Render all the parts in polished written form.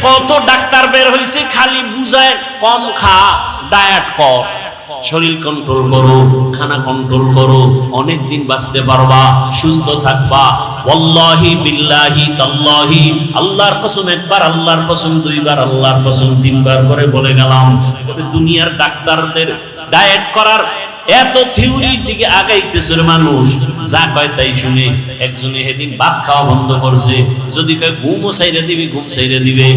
কত ডাক্তার বের হইছে, খালি বুঝায় কম খা, ডায়েট কর, শরীর কন্ট্রোল করো, খানা কন্ট্রোল করো, অনেক দিন বাঁচতে পারবা, সুস্থ থাকবা। ওয়াল্লাহি বিল্লাহি তাল্লাহি, আল্লাহর কসম একবার, আল্লাহর কসম দুইবার, আল্লাহর কসম তিনবার করে বলে গেলাম, দুনিয়ার ডাক্তারদের ডায়েট করার এত থিওরির দিকে আগাইতেছে মানুষ, যা কয় তাই শুনে। একজনে সেদিন ভাত খাওয়া বন্ধ করছে, যদি কয় ঘুমও ছাইরে দিবি, ঘুম ছাইরে দিবে।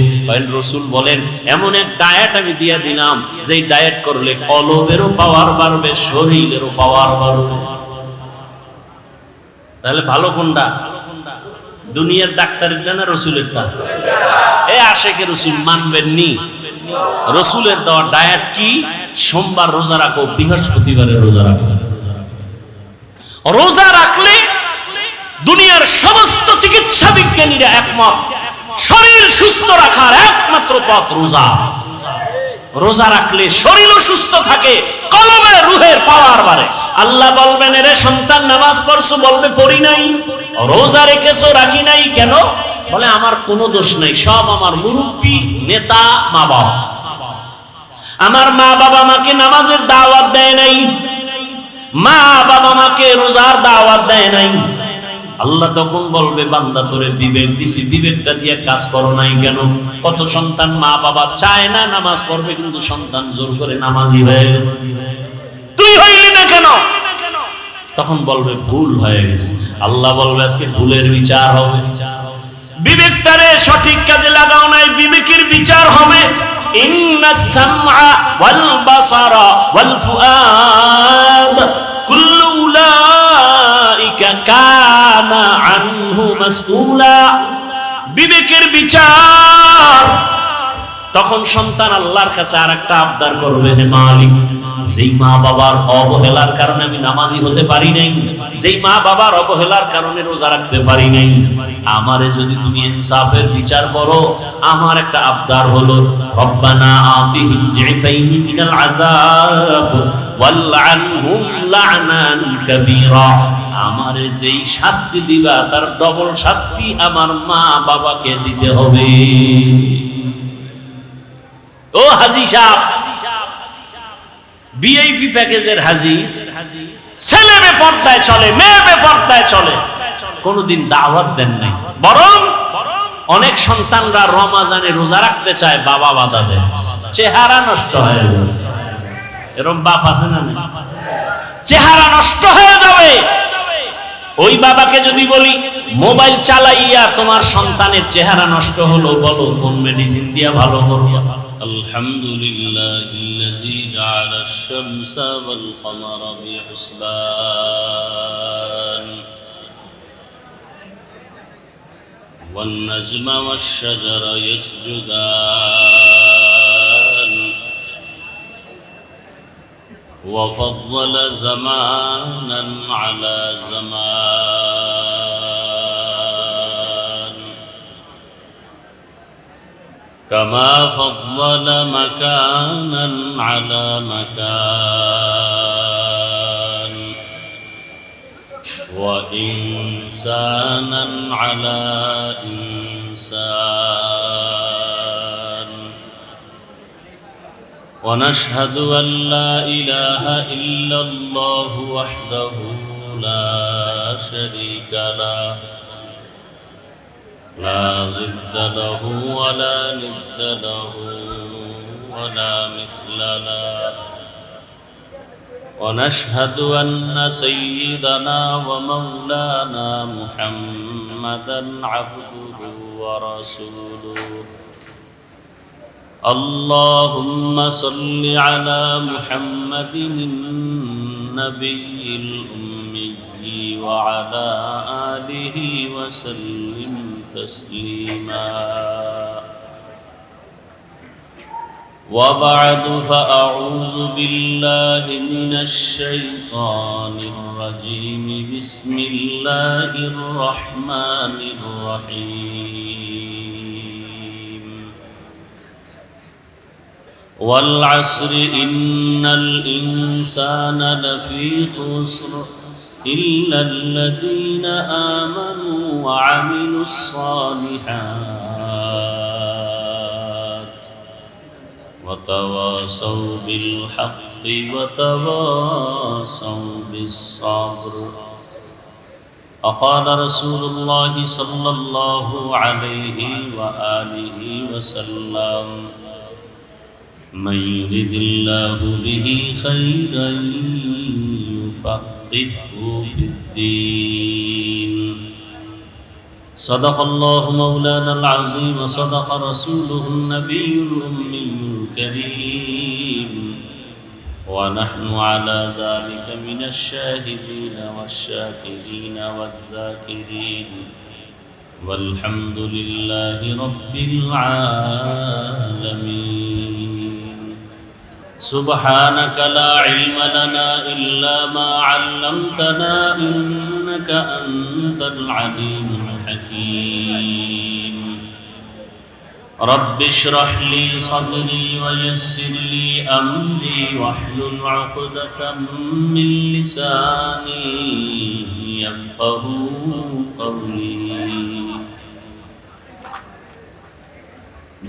রাসূল বলেন এমন এক ডায়েট আমি দিয়া দিলাম, যেই ডায়েট করলে কলবেরও পাওয়ার বাড়বে, শরীরেরও পাওয়ার বাড়বে। তাহলে ভালো কোনটা? দুনিয়ার ডাক্তারেরটা না রাসূলেরটা? এ আশেকে রাসূল মানবেন নি? রাসূলের দেওয়া ডায়েট কি? সোমবার রোজা রাখো, বৃহস্পতিবারে রোজা রাখো। রোজা রাখলে দুনিয়ার সমস্ত চিকিৎসা বিজ্ঞানীরা একমত, শরীর সুস্থ রাখার একমাত্র পথ রোজা। রোজা রাখলে শরীরও সুস্থ থাকে, কলবে রুহের পাওয়ার বাড়ে। আল্লাহ বলবেন, এরে সন্তান নামাজ পড়ছো, বলবে পড়ি নাই। রোজা রেখেছো, রাখি নাই কেন? বলে আমার কোনো দোষ নাই, সব আমার মুরব্বী, নেতা, মা বাবা। আমার মা বাবা আমাকে নামাজের দাওয়াত দেয় নাই, মা বাবা আমাকে রোজার দাওয়াত দেয় নাই। আল্লাহ তখন বলবে, বান্দা তোরে বিবেক দিছি, বিবেকটা দিয়ে কাজ করো নাই কেন? কত সন্তান মা বাবা চায় না নামাজ পড়বে, কিন্তু সন্তান জোর করে নামাজি হয়ে গেছে, তুই হইলি না কেন? তখন বলবে ভুল হয়ে গেছে। আল্লাহ বলবে আজকে ভুলের বিচার হবে। বিবেকটারে সঠিক কাজে লাগাও নাই, বিবেকের বিচার হবে। ইন্নাস সামআ ওয়াল বাসারা ওয়াল ফুআদ কুল্লু উলাইকা কানা আনহু মাসউলা। বিবেকের বিচার। তখন সন্তান আল্লাহর কাছে আরেকটা আবদার করবে, হে মালিক, যেই মা বাবার অবহেলার কারণে আমি নামাজি হতে পারি নাই, যেই মা বাবার অবহেলার কারণে রোজা রাখতে পারি নাই, আমারে যদি তুমি ইনসাফের বিচার করো, আমার একটা আবদার হলো, রব্বানা আতিহিম যিফাইনি মিনাল আযাব ওয়ালআনহুম লা'নান কাবীরা। আমারে যেই শাস্তি দিবা তার ডবল শাস্তি আমার মা বাবাকে দিতে হবে। ও হাজী সাহেব, ভিআইপি প্যাকেজের হাজী, ছেলে বেপরদায় চলে, মেয়ে বেপরদায় চলে, কোনদিন দাওয়াত দেন নাই। বরং অনেক সন্তানরা রমাজানে রোজা রাখতে চায়, বাবা বাধা দেয়, চেহারা নষ্ট হয়ে যাবে। এরকম বাপ আছে না? চেহারা নষ্ট হয়ে যাবে। ওই বাবাকে যদি বলি, মোবাইল চালাইয়া তোমার সন্তানের চেহারা নষ্ট হলো, বলো কোন মেডিসিন দিয়া ভালো করবো? আলহামদুলিল্লাহিল্লাযী জাআলাশ শামসা ওয়াল কমারা বিহুসবান ওয়ান নাজমা ওয়াশ শাজারা ইয়াসজুদান ওয়া ফাদ্দালা জামানান আলা জামান কামা ফাদ্দালা মাকানান আলা মাকান ওয়া ইনসানান আলা ইনসান। ونشهد أن لا إله إلا الله وحده لا شريك له لا ضد له ولا ند له ولا مثل له. ونشهد أن سيدنا ومولانا محمدا عبده ورسوله. اللهم صل على محمد النبي الأمي وعلى آله وسلم تسليما. وبعد فأعوذ بالله من الشيطان الرجيم. بسم الله الرحمن الرحيم. والعصر إن الإنسان لفي خسر إلا الذين آمنوا وعملوا الصالحات وتواصوا بالحق وتواصوا بالصبر وقال رسول الله صلى الله عليه وآله وسلم من يرد الله به خيرا يفقهه في الدين صدق الله مولانا العظيم وصدق رسوله النبي الأمي الكريم ونحن على ذلك من الشاهدين والشاكرين والذاكرين والحمد لله رب العالمين سبحانك لا علم لنا إلا ما علمتنا إنك أنت العليم الحكيم رب اشرح لي صدري ويسر لي أمري واحلل عقدة من لساني يفقهوا قولي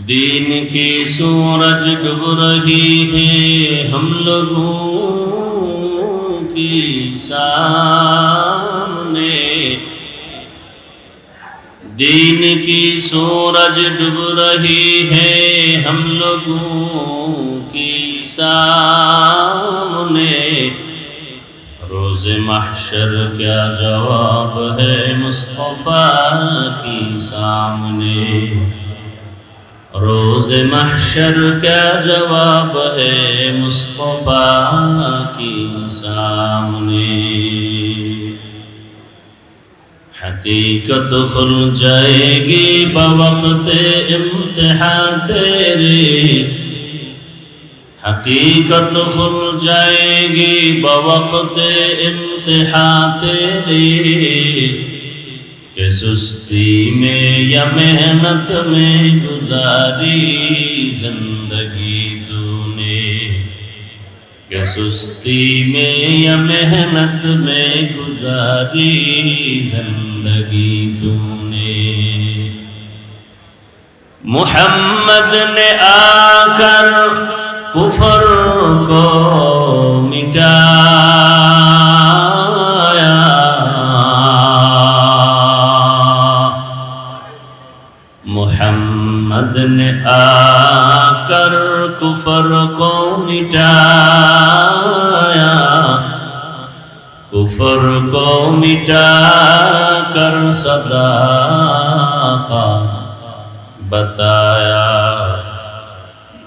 دین کی سورج ڈوب رہی ہے ہم لوگوں کی سامنے دین کی سورج ڈوب رہی ہے ہم لوگوں کی سامنے روز محشر کیا جواب ہے مصطفیٰ کی سامنے روز محشر کیا جواب ہے مصطفیٰ کی سامنے حقیقت کھل جائے گی بوقت امتحان تیرے حقیقت کھل جائے گی بوقت امتحان تیرے کہ سستی میں یا محنت میں گزاری زندگی تو نے کہ سستی میں یا محنت میں گزاری زندگی تو نے محمد نے آ کر کفر کو مٹایا محمد نے آ کر کفر کو مٹایا کفر کو مٹا کر صداقت بتایا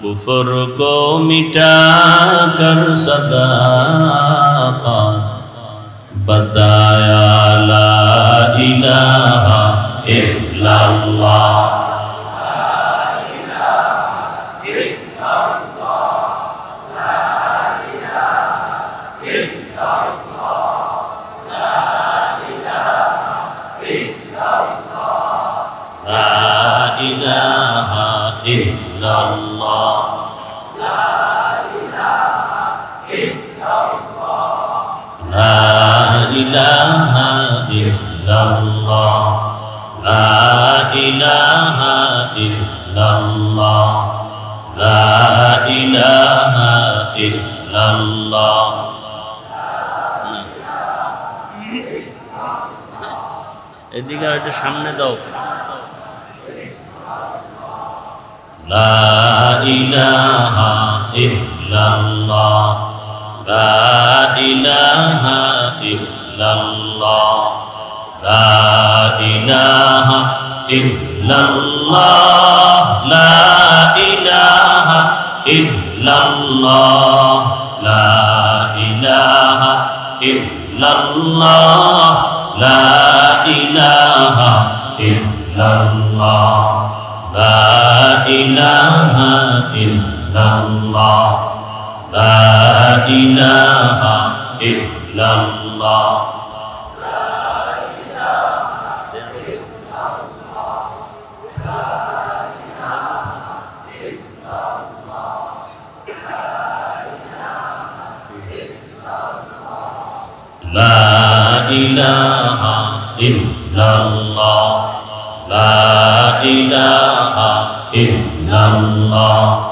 کفر کو مٹا کر صداقت بتایا لا الہ الا اللہ এদিকে একটু সামনে দাও লা ইলাহা ইল্লাল্লাহ লা ইলাহা ইল্লাল্লাহ লা ইলাহা ইল্লাল্লাহ লা ইলাহা ইল্লাল্লাহ লা ইলাহা ইল্লাল্লাহ লা ইলাহা ইল্লাল্লাহ লা ইলাহা ইল্লাল্লাহ লা ইলাহা ইল্লাল্লাহ لا إله إلا الله لا إله إلا الله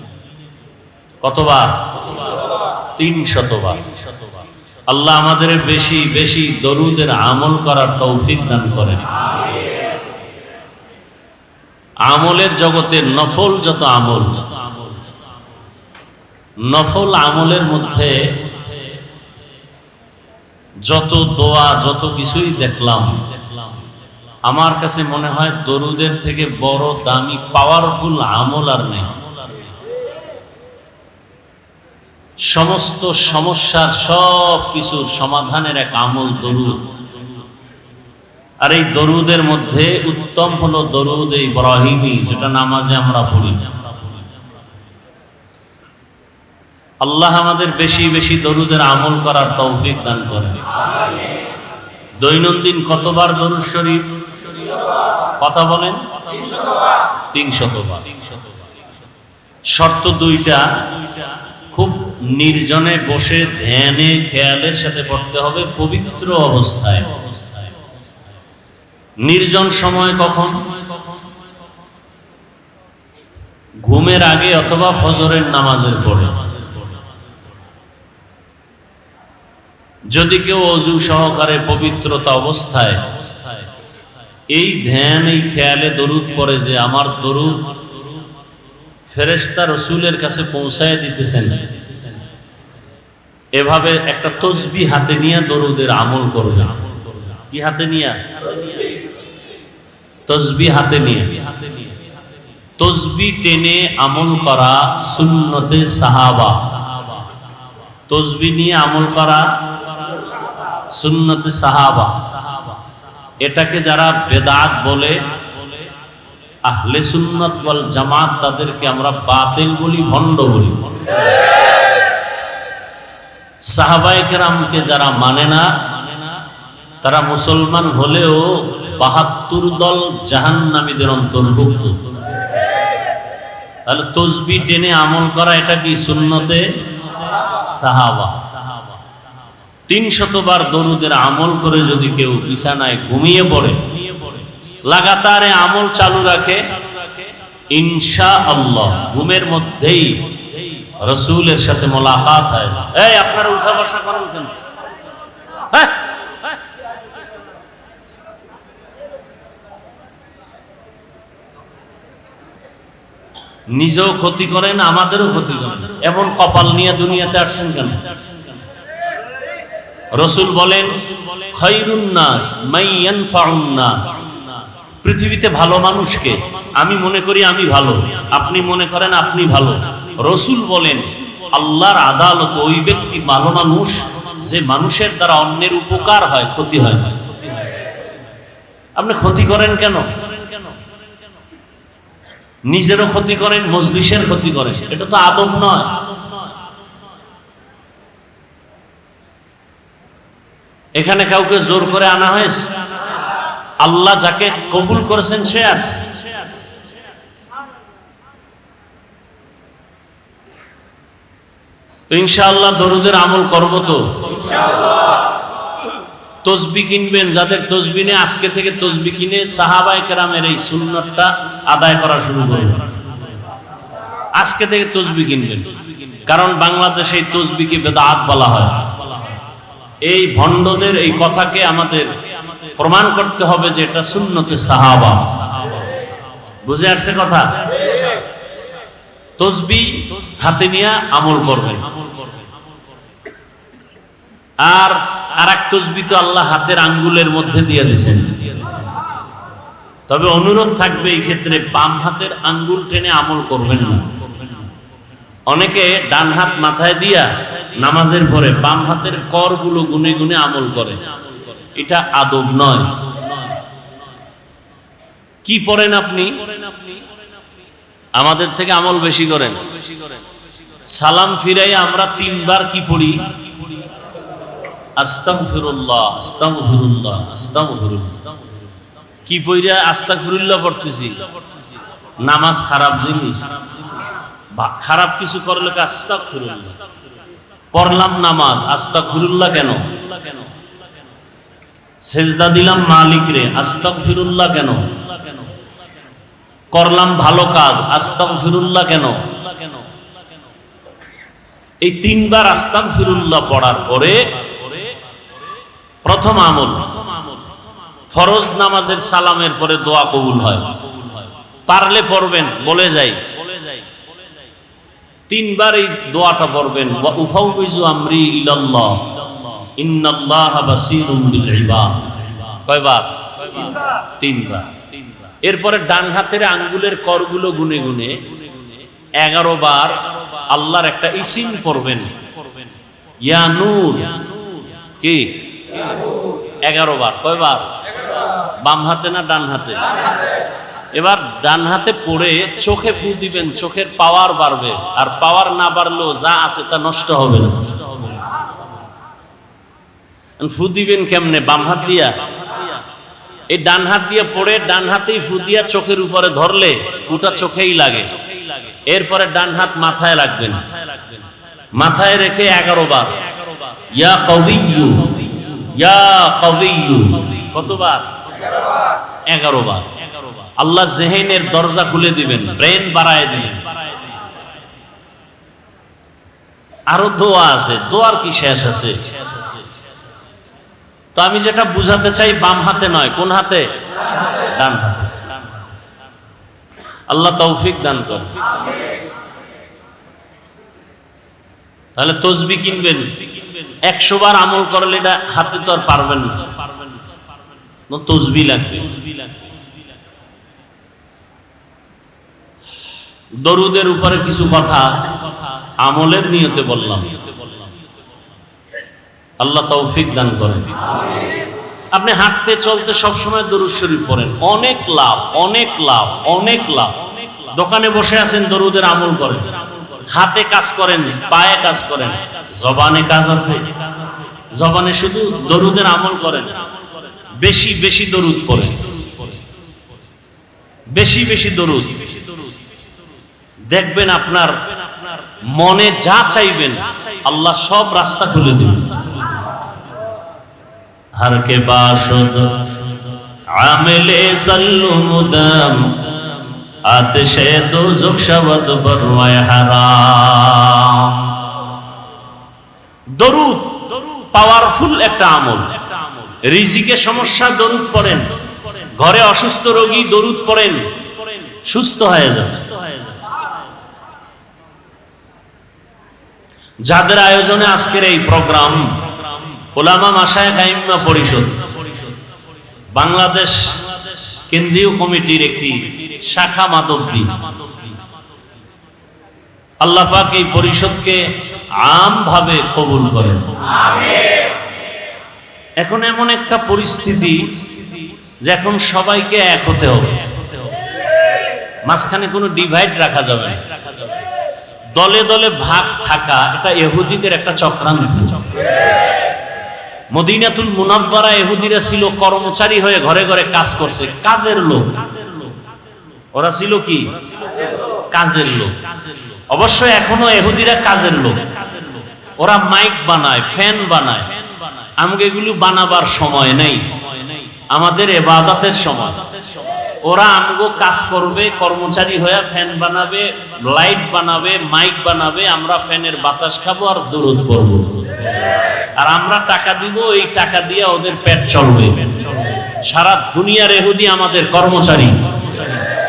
কতবার? 300 বার। আল্লাহ আমাদের বেশি বেশি দরুদের আমল করার তৌফিক দান করেন। আমলের জগতে নফল যত আমল, নফল আমলের মধ্যে যত দোয়া যত কিছুই দেখলাম, আমার কাছে মনে হয় দরুদের থেকে বড় দামি পাওয়ারফুল আমল আর নেই। সমস্ত সমস্যার সব কিছুর সমাধানের এক আমল দরুদ। আর এই দরুদের মধ্যে উত্তম হলো দরুদ ইব্রাহিমী, যেটা নামাজে আমরা পড়ি। আল্লাহ আমাদের বেশি বেশি দরুদের আমল করার তৌফিক দান করেন। দৈনন্দিন কতবার দরুদ শরীফ? কথা বলেন। 300 বার। শর্ত দুইটা, খুব নির্জনে বসে ধ্যানে খেয়ালের সাথে পড়তে হবে, পবিত্র অবস্থায়। নির্জন সময় কখন? ঘুমের আগে অথবা ফজরের নামাজের পরে। যদি কেউ অজু সহকারে পবিত্রতা অবস্থায় এই ধ্যান এই খেয়ালে দরুদ পড়ে যে আমার দরুদ ফেরেশতা রসুলের কাছে পৌঁছায় দিতেছেন, এভাবে একটা তসবিহ হাতে নিয়ে দরুদের আমল করবে। কি হাতে নিয়ে? তসবিহ হাতে নিয়ে। তসবিহ টেনে আমল করা সুন্নতে সাহাবা। তসবিহ নিয়ে আমল করা সুন্নতে সাহাবা। এটাকে যারা বেদাত বলে, আহলে সুন্নাত ওয়াল জামাত তাদেরকে আমরা বাতিল বলি, ভণ্ড বলি। সাহাবায়ে কেরামকে যারা মানে না, তারা মুসলমান হলেও 72 দল জাহান্নামীদের অন্তর্ভুক্ত। তাহলে তসবিহ টেনে আমল করা এটা কি? সুন্নতে সাহাবা। 300 বার দরুদের আমল করে যদি কেউ বিছানায় ঘুমিয়ে পড়ে, লাগাতারে আমল চালু রাখে, ইনশাআল্লাহ ঘুমের মধ্যেই রসুলের সাথে মোলাকাত হয়। এই আপনারা উঠা বসা করেন কেন? নিজেও ক্ষতি করেন, আমাদেরও ক্ষতি করেন। এমন কপাল নিয়ে দুনিয়াতে আসছেন কেন? রসুল বলেন, খায়রুন নাস মান ইয়ানফাউন নাস। পৃথিবীতে ভালো মানুষকে, আমি মনে করি আমি ভালো, আপনি মনে করেন আপনি ভালো। রসুল বলেন আল্লাহর আদালত ওই ব্যক্তি ভালো মানুষ যে মানুষের দ্বারা অন্যের উপকার হয়, ক্ষতি হয় না। আপনি ক্ষতি করেন কেন? নিজেরও ক্ষতি করেন, মজলিসের ক্ষতি করেন, এটা তো আদব নয়। এখানে কাউকে জোর করে আনা হয়েছে? আল্লাহ যাকে কবুল করেছেন সে আছে। তো ইনশাআল্লাহ দরুদের আমল করব। তো তসবিহ কিনবেন, যাদের তসবিহ নেই আজকে থেকে তসবিহ কিনে সাহাবায়ে কেরামের এই সুন্নতটা আদায় করা শুরু করবেন। আজকে থেকে তসবিহ কিনবেন, কারণ বাংলাদেশে এই তসবিহকে বেদাত বলা হয়। এই ভণ্ডদের এই কথাকে আমাদের প্রমাণ করতে হবে যে এটা সুন্নতে সাহাবা। বুঝে আসছে কথা? তসবিহ হাতে নিয়ে আমল করবেন। আর আরেক তসবিহ তো আল্লাহ হাতের আঙ্গুলের মধ্যে দিয়ে দিয়েছেন। তবে অনুরোধ থাকবে এই ক্ষেত্রে বাম হাতের আঙ্গুল টেনে আমল করবেন না। অনেকে ডান হাত মাথায় দিয়া নামাজের পরে বাম হাতের করগুলো গুনে গুনে আমল করে, এটা আদব নয়। কি পড়েন আপনি? আমাদের থেকে আমল বেশি করেন। সালাম ফিরাই আমরা 3 বার কি পড়ি? আস্তাগফিরুল্লাহ, আস্তাগফিরুল্লাহ, আস্তাগফিরুল্লাহ। কি পড়িয়া আস্তাগফিরুল্লাহ পড়তেছি? নামাজ খারাপ জিনিস, খারাপ কিছু করলে আস্তাগফিরুল্লাহ। পড়লাম নামাজ, আস্তাগফিরুল্লাহ কেন? সেজদা দিলাম মালিক রে, আস্তাগফিরুল্লাহ কেন? করলাম ভালো কাজ, আস্তাগফিরুল্লাহ কেন? এই 3 বার আস্তাগফিরুল্লাহ পড়ার পরে প্রথম আমল, ফরজ নামাজের সালামের পরে দোয়া কবুল হয়। পারলে পড়বেন, বলে যাই 3 বার এই দোয়াটা পড়বেন, ওয়া উফাউযু আমরি ইলাল্লাহ ইন্নাল্লাহা বাসীরুম বিল ইবাদ। কয়বার? 3 বার। এরপরে ডান হাতের আঙ্গুলের করগুলো গুনে গুনে 11 বার আল্লাহর একটা ইসিম পড়বেন, ইয়া নূর। কি? 11 বার। কয়বার? বাম হাতে না ডান হাতে? এবার ডান হাতে পড়ে চোখে ফু দিবেন, চোখের পাওয়ার বাড়বে। আর পাওয়ার না বাড়লেও যা আছে তা নষ্ট হবে না। ফু দিবেন কেমনে? বাম হাত দিয়া। এই ডান হাত দিয়ে পড়ে ডান হাতেই ফু দিয়া চোখের উপরে ধরলে ফুটা চোখেই লাগে। এরপরে ডান হাত মাথায় রাখবেন, মাথায় রেখে 11 বার ইয়া কাউইয়্যু ইয়া কাউইয়্যু। কতবার? 11 বার। আল্লাহ জেহেনের দরজা খুলে দিবেন, ব্রেন বাড়ায় দিবেন। আরো দোয়া আছে, দোয়ার কি শেষ আছে? তো আমি যেটা বুঝাতে চাই, বাম হাতে নয়, কোন হাতে? ডান হাতে। আল্লাহ তৌফিক দান করেন। তাহলে তসবিহ কিনবেন, 100 বার আমল করলে এটা হাতে তো আর পারবেন না, তসবিহ লাগবে। দরুদের উপরে কিছু কথা আমলের নিয়তে বললাম। আল্লাহ তৌফিক দান করেন। আপনি হাঁটতে চলতে সবসময় দরুদ শরীফ পড়েন, অনেক লাভ, অনেক লাভ, অনেক লাভ। দোকানে বসে আছেন, দরুদের আমল করেন। হাতে কাজ করেন, পায়ে কাজ করেন, জবানে কাজ আছে, জবানে শুধু দরুদের আমল করেন। বেশি বেশি দরুদ পড়েন, বেশি বেশি দরুদ। দেখবেন আপনার মনে যা চাইবেন আল্লাহ সব রাস্তা খুলে দিবেন। हर के बाशुद आमिले सल्लु मुदम आतिशे दोज़ख शवद बरवाए हराम। দরুদ পাওয়ারফুল একটা আমল। রিজিকে সমস্যা, দরুদ পড়েন। ঘরে অসুস্থ রোগী, দরুদ পড়েন, সুস্থ হয়ে যান। যাদের আয়োজনে আজকের এই প্রোগ্রাম, উলামা মাশায়েখ আইম্মা পরিষদ, বাংলাদেশ কেন্দ্রীয় কমিটির একটি শাখা মাধবদী। আল্লাহ পাক এই পরিষদকে আমভাবে কবুল করেন। এখন এমন একটা পরিস্থিতি যে এখন সবাইকে এক হতে হবে, মাঝখানে কোনো ডিভাইড রাখা যাবে না। দলে দলে ভাগ থাকা এটা ইহুদিদের একটা চক্রান্ত। মদিনাতুল মুনাওয়ারা ইহুদিরা ছিল কর্মচারী হয়ে ঘরে ঘরে কাজ করছে, কাজের লোক। ওরা ছিল কি? কাজের লোক। অবশ্য এখনো ইহুদিরা কাজের লোক। ওরা মাইক বানায়, ফ্যান বানায়। আমাকে এগুলো বানাবার সময় নেই, আমাদের ইবাদতের সময়। ওরা আমগো কাজ করবে, কর্মচারী হয়ে ফ্যান বানাবে, লাইট বানাবে, মাইক বানাবে। আমরা ফ্যানের বাতাস খাবো আর দরুদ পড়বো। আর আমরা টাকা দিব, এই টাকা দিয়ে ওদের পেট চলবে। সারা দুনিয়ার ইহুদি আমাদের কর্মচারী,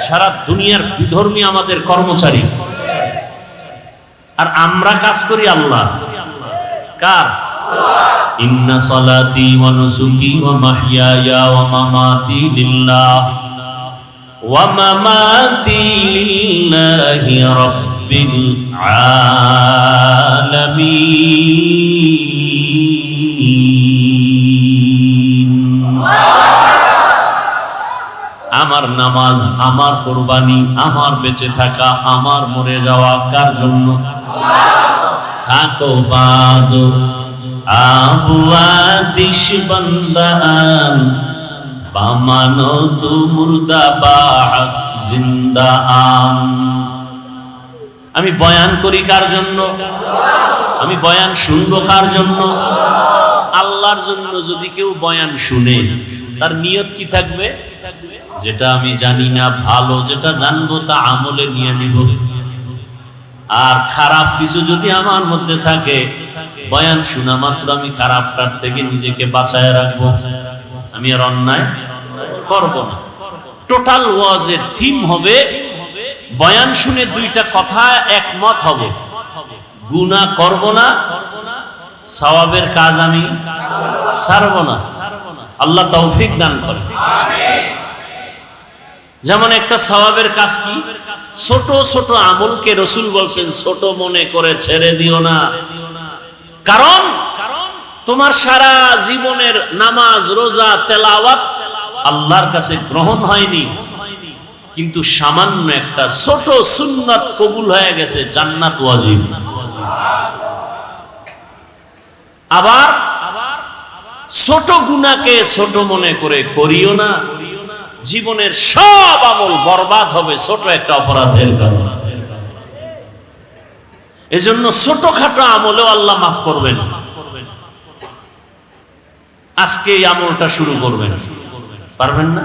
সারা দুনিয়ার বিধর্মী আমাদের কর্মচারী। আর আমরা কাজ করি আল্লাহ। কার? ইন্না সালাতি ওয়া নুসুকি ওয়া মাহইয়ায়া ওয়া মামাতি লিল্লাহ ওয়া মামাতি লিল্লাহি রাব্বিল আলামিন। আমার নামাজ, আমার কুরবানি, আমার বেঁচে থাকা, আমার মরে যাওয়া কার জন্য? থাকো বাদ আবুয়াদিশ বান্দান বামানো তু মুর্দা বাহ জিন্দা আম। আমি বয়ান করি কার জন্য? আমি বয়ান শুনবো কার জন্য? আল্লাহর জন্য। যদি কেউ বয়ান শুনে, তার নিয়ত কি থাকবে? যেটা আমি জানি না ভালো, যেটা জানবো তা আমলে নিয়ে নিব। আর খারাপ কিছু যদি আমার মধ্যে থাকে, বয়ান শোনা মাত্র আমি খারাপটার থেকে নিজেকে বাঁচায় রাখবো, আমি আর অন্যায় করব না। টোটাল ওয়াজের থিম হবে বয়ান শুনে দুইটা কথা একমত হবে, গুনাহ করব না, সওয়াবের কাজ আমি ছাড়ব না। আল্লাহ তৌফিক দান করে। যেমন একটা সওয়াবের কাজ কি, ছোট ছোট আমলকে রাসূল বলছেন ছোট মনে করে ছেড়ে দিও না। কারণ তোমার সারা জীবনের নামাজ, রোজা, তেলাওয়াত আল্লাহর কাছে গ্রহণ হয়নি, কিন্তু সামান্য একটা ছোট সুন্নাত কবুল হয়ে গেছে, জান্নাত ওয়াজিব। আবার ছোট গুনাহকে ছোট মনে করে করিও না, জীবনের সব আমল বরবাদ হবে ছোট একটা অপরাধের কারণে। এজন্য ছোটখাটো আমলেও আল্লাহ মাফ করবেন। আজকে এই আমলটা শুরু করবেন, পারবেন না?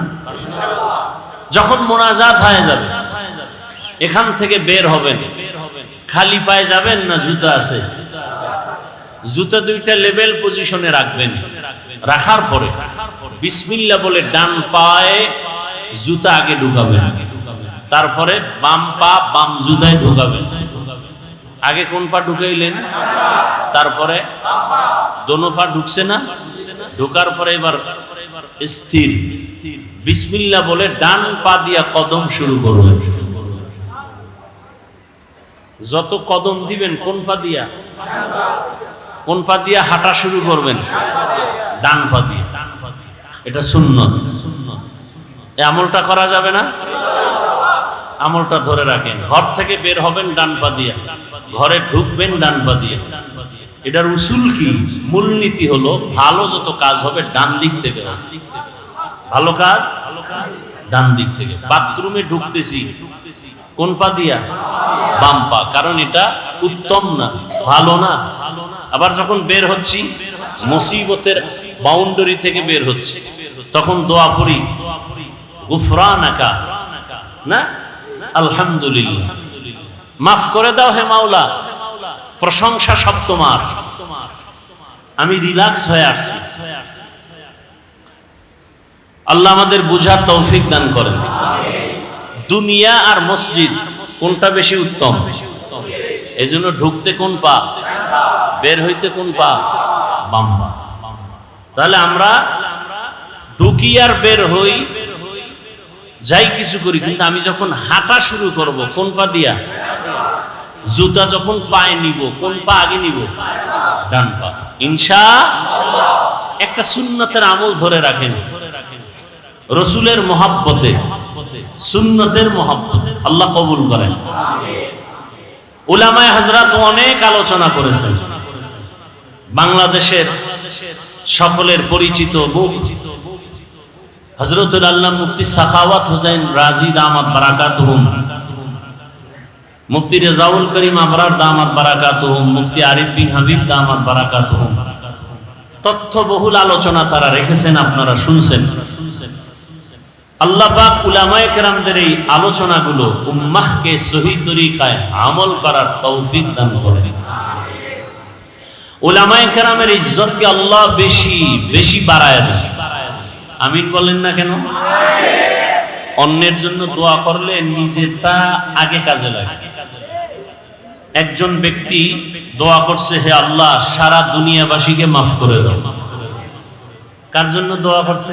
যখন মোনাজাত হয়ে যাবে, এখান থেকে বের হবেন, খালি পায়ে যাবেন না জুতা আছে? জুতা দুইটা লেভেল পজিশনে রাখবেন, রাখার পরে বিসমিল্লাহ বলে ডান পায়ে জুতা আগে ঢুকাবেন, তারপরে বাম পা বাম জুতায় ঢুকাবেন। আগে কোন পা ঢুকাইলেন? তারপরে দোনো পা ঢুকছে না? ঢোকার পরে এবার স্থির বিসমিল্লাহ বলে ডান পা দিয়া কদম শুরু করবেন। যত কদম দিবেন কোন পা দিয়া? কোন পা দিয়া হাঁটা শুরু করবেন? ডান পা দিয়ে। এটা সুন্নত। এই আমলটা করা যাবে না? আমলটা ধরে রাখেন। ঘর থেকে বের হবেন ডান পা দিয়া, ঘরে ঢুকবেন ডান পা দিয়ে। এটার উসুল কি? মূলনীতি হলো ভালো যত কাজ হবে ডান দিক থেকে, ভালো কাজ ডান দিক থেকে। বাথরুমে ঢুকতেছি কোন পা দিয়া? বাম পা, কারণ এটা উত্তম না, ভালো না। আবার যখন বের হচ্ছি মুসিবতের বাউন্ডারি থেকে বের হচ্ছে, তখন দোয়া করি গুফরানাকা, না আলহামদুলিল্লাহ, মাফ করে দাও হে মাওলা, প্রশংসা সব তোমার, আমি রিল্যাক্স হয়ে আসছি। আল্লাহ আমাদের বুঝার তৌফিক দান করেন। দুনিয়া আর মসজিদ কোনটা বেশি উত্তম? এই জন্য ঢুকতে কোন পা, বের হইতে কোন পা? বাম পা। তাহলে আমরা ঢুকি আর বের হই, যাই কিছু করি, কিন্তু আমি যখন হাঁটা শুরু করব কোন পা দিয়া? জুতা যখন পায়ে নিব কোন পা আগে নিব? ডান পা। ইনশাআল্লাহ একটা সুন্নতের আমল ধরে রাখেন, রাসূলের মহব্বতে, সুন্নতের মহব্বতে আল্লাহ কবুল করেন। উলামায়ে হযরত অনেক আলোচনা করেছেন। বাংলাদেশের সকলের পরিচিত মুখ হযরতুল আল্লাহ মুফতি সাখাওয়াত হোসেন রাজি দামাত বারাকাতুহুম, মুফতি রেজাউল করিম আবরার দামাত বারাকাতুহুম, মুফতি আরিফ বিন হাবিব দামাত বারাকাতুহুম তথ্যবহুল আলোচনা তারা রেখেছেন, আপনারা শুনছেন। আল্লাহ পাক উলামায়ে কেরামদের এই আলোচনাগুলো উম্মাহকে সহি তরিকায় আমল করার তৌফিক দান করেন। উলামায়ে কেরামের ইজ্জতকে আল্লাহ বেশি বেশি বাড়ায় দেন। আমিন বলেন না কেন? অন্যের জন্য দোয়া করলে নিজেরটা আগে কাজে লাগে। একজন ব্যক্তি দোয়া করছে, হে আল্লাহ সারা দুনিয়াবাসীকে মাফ করে দাও। কার জন্য দোয়া করছে?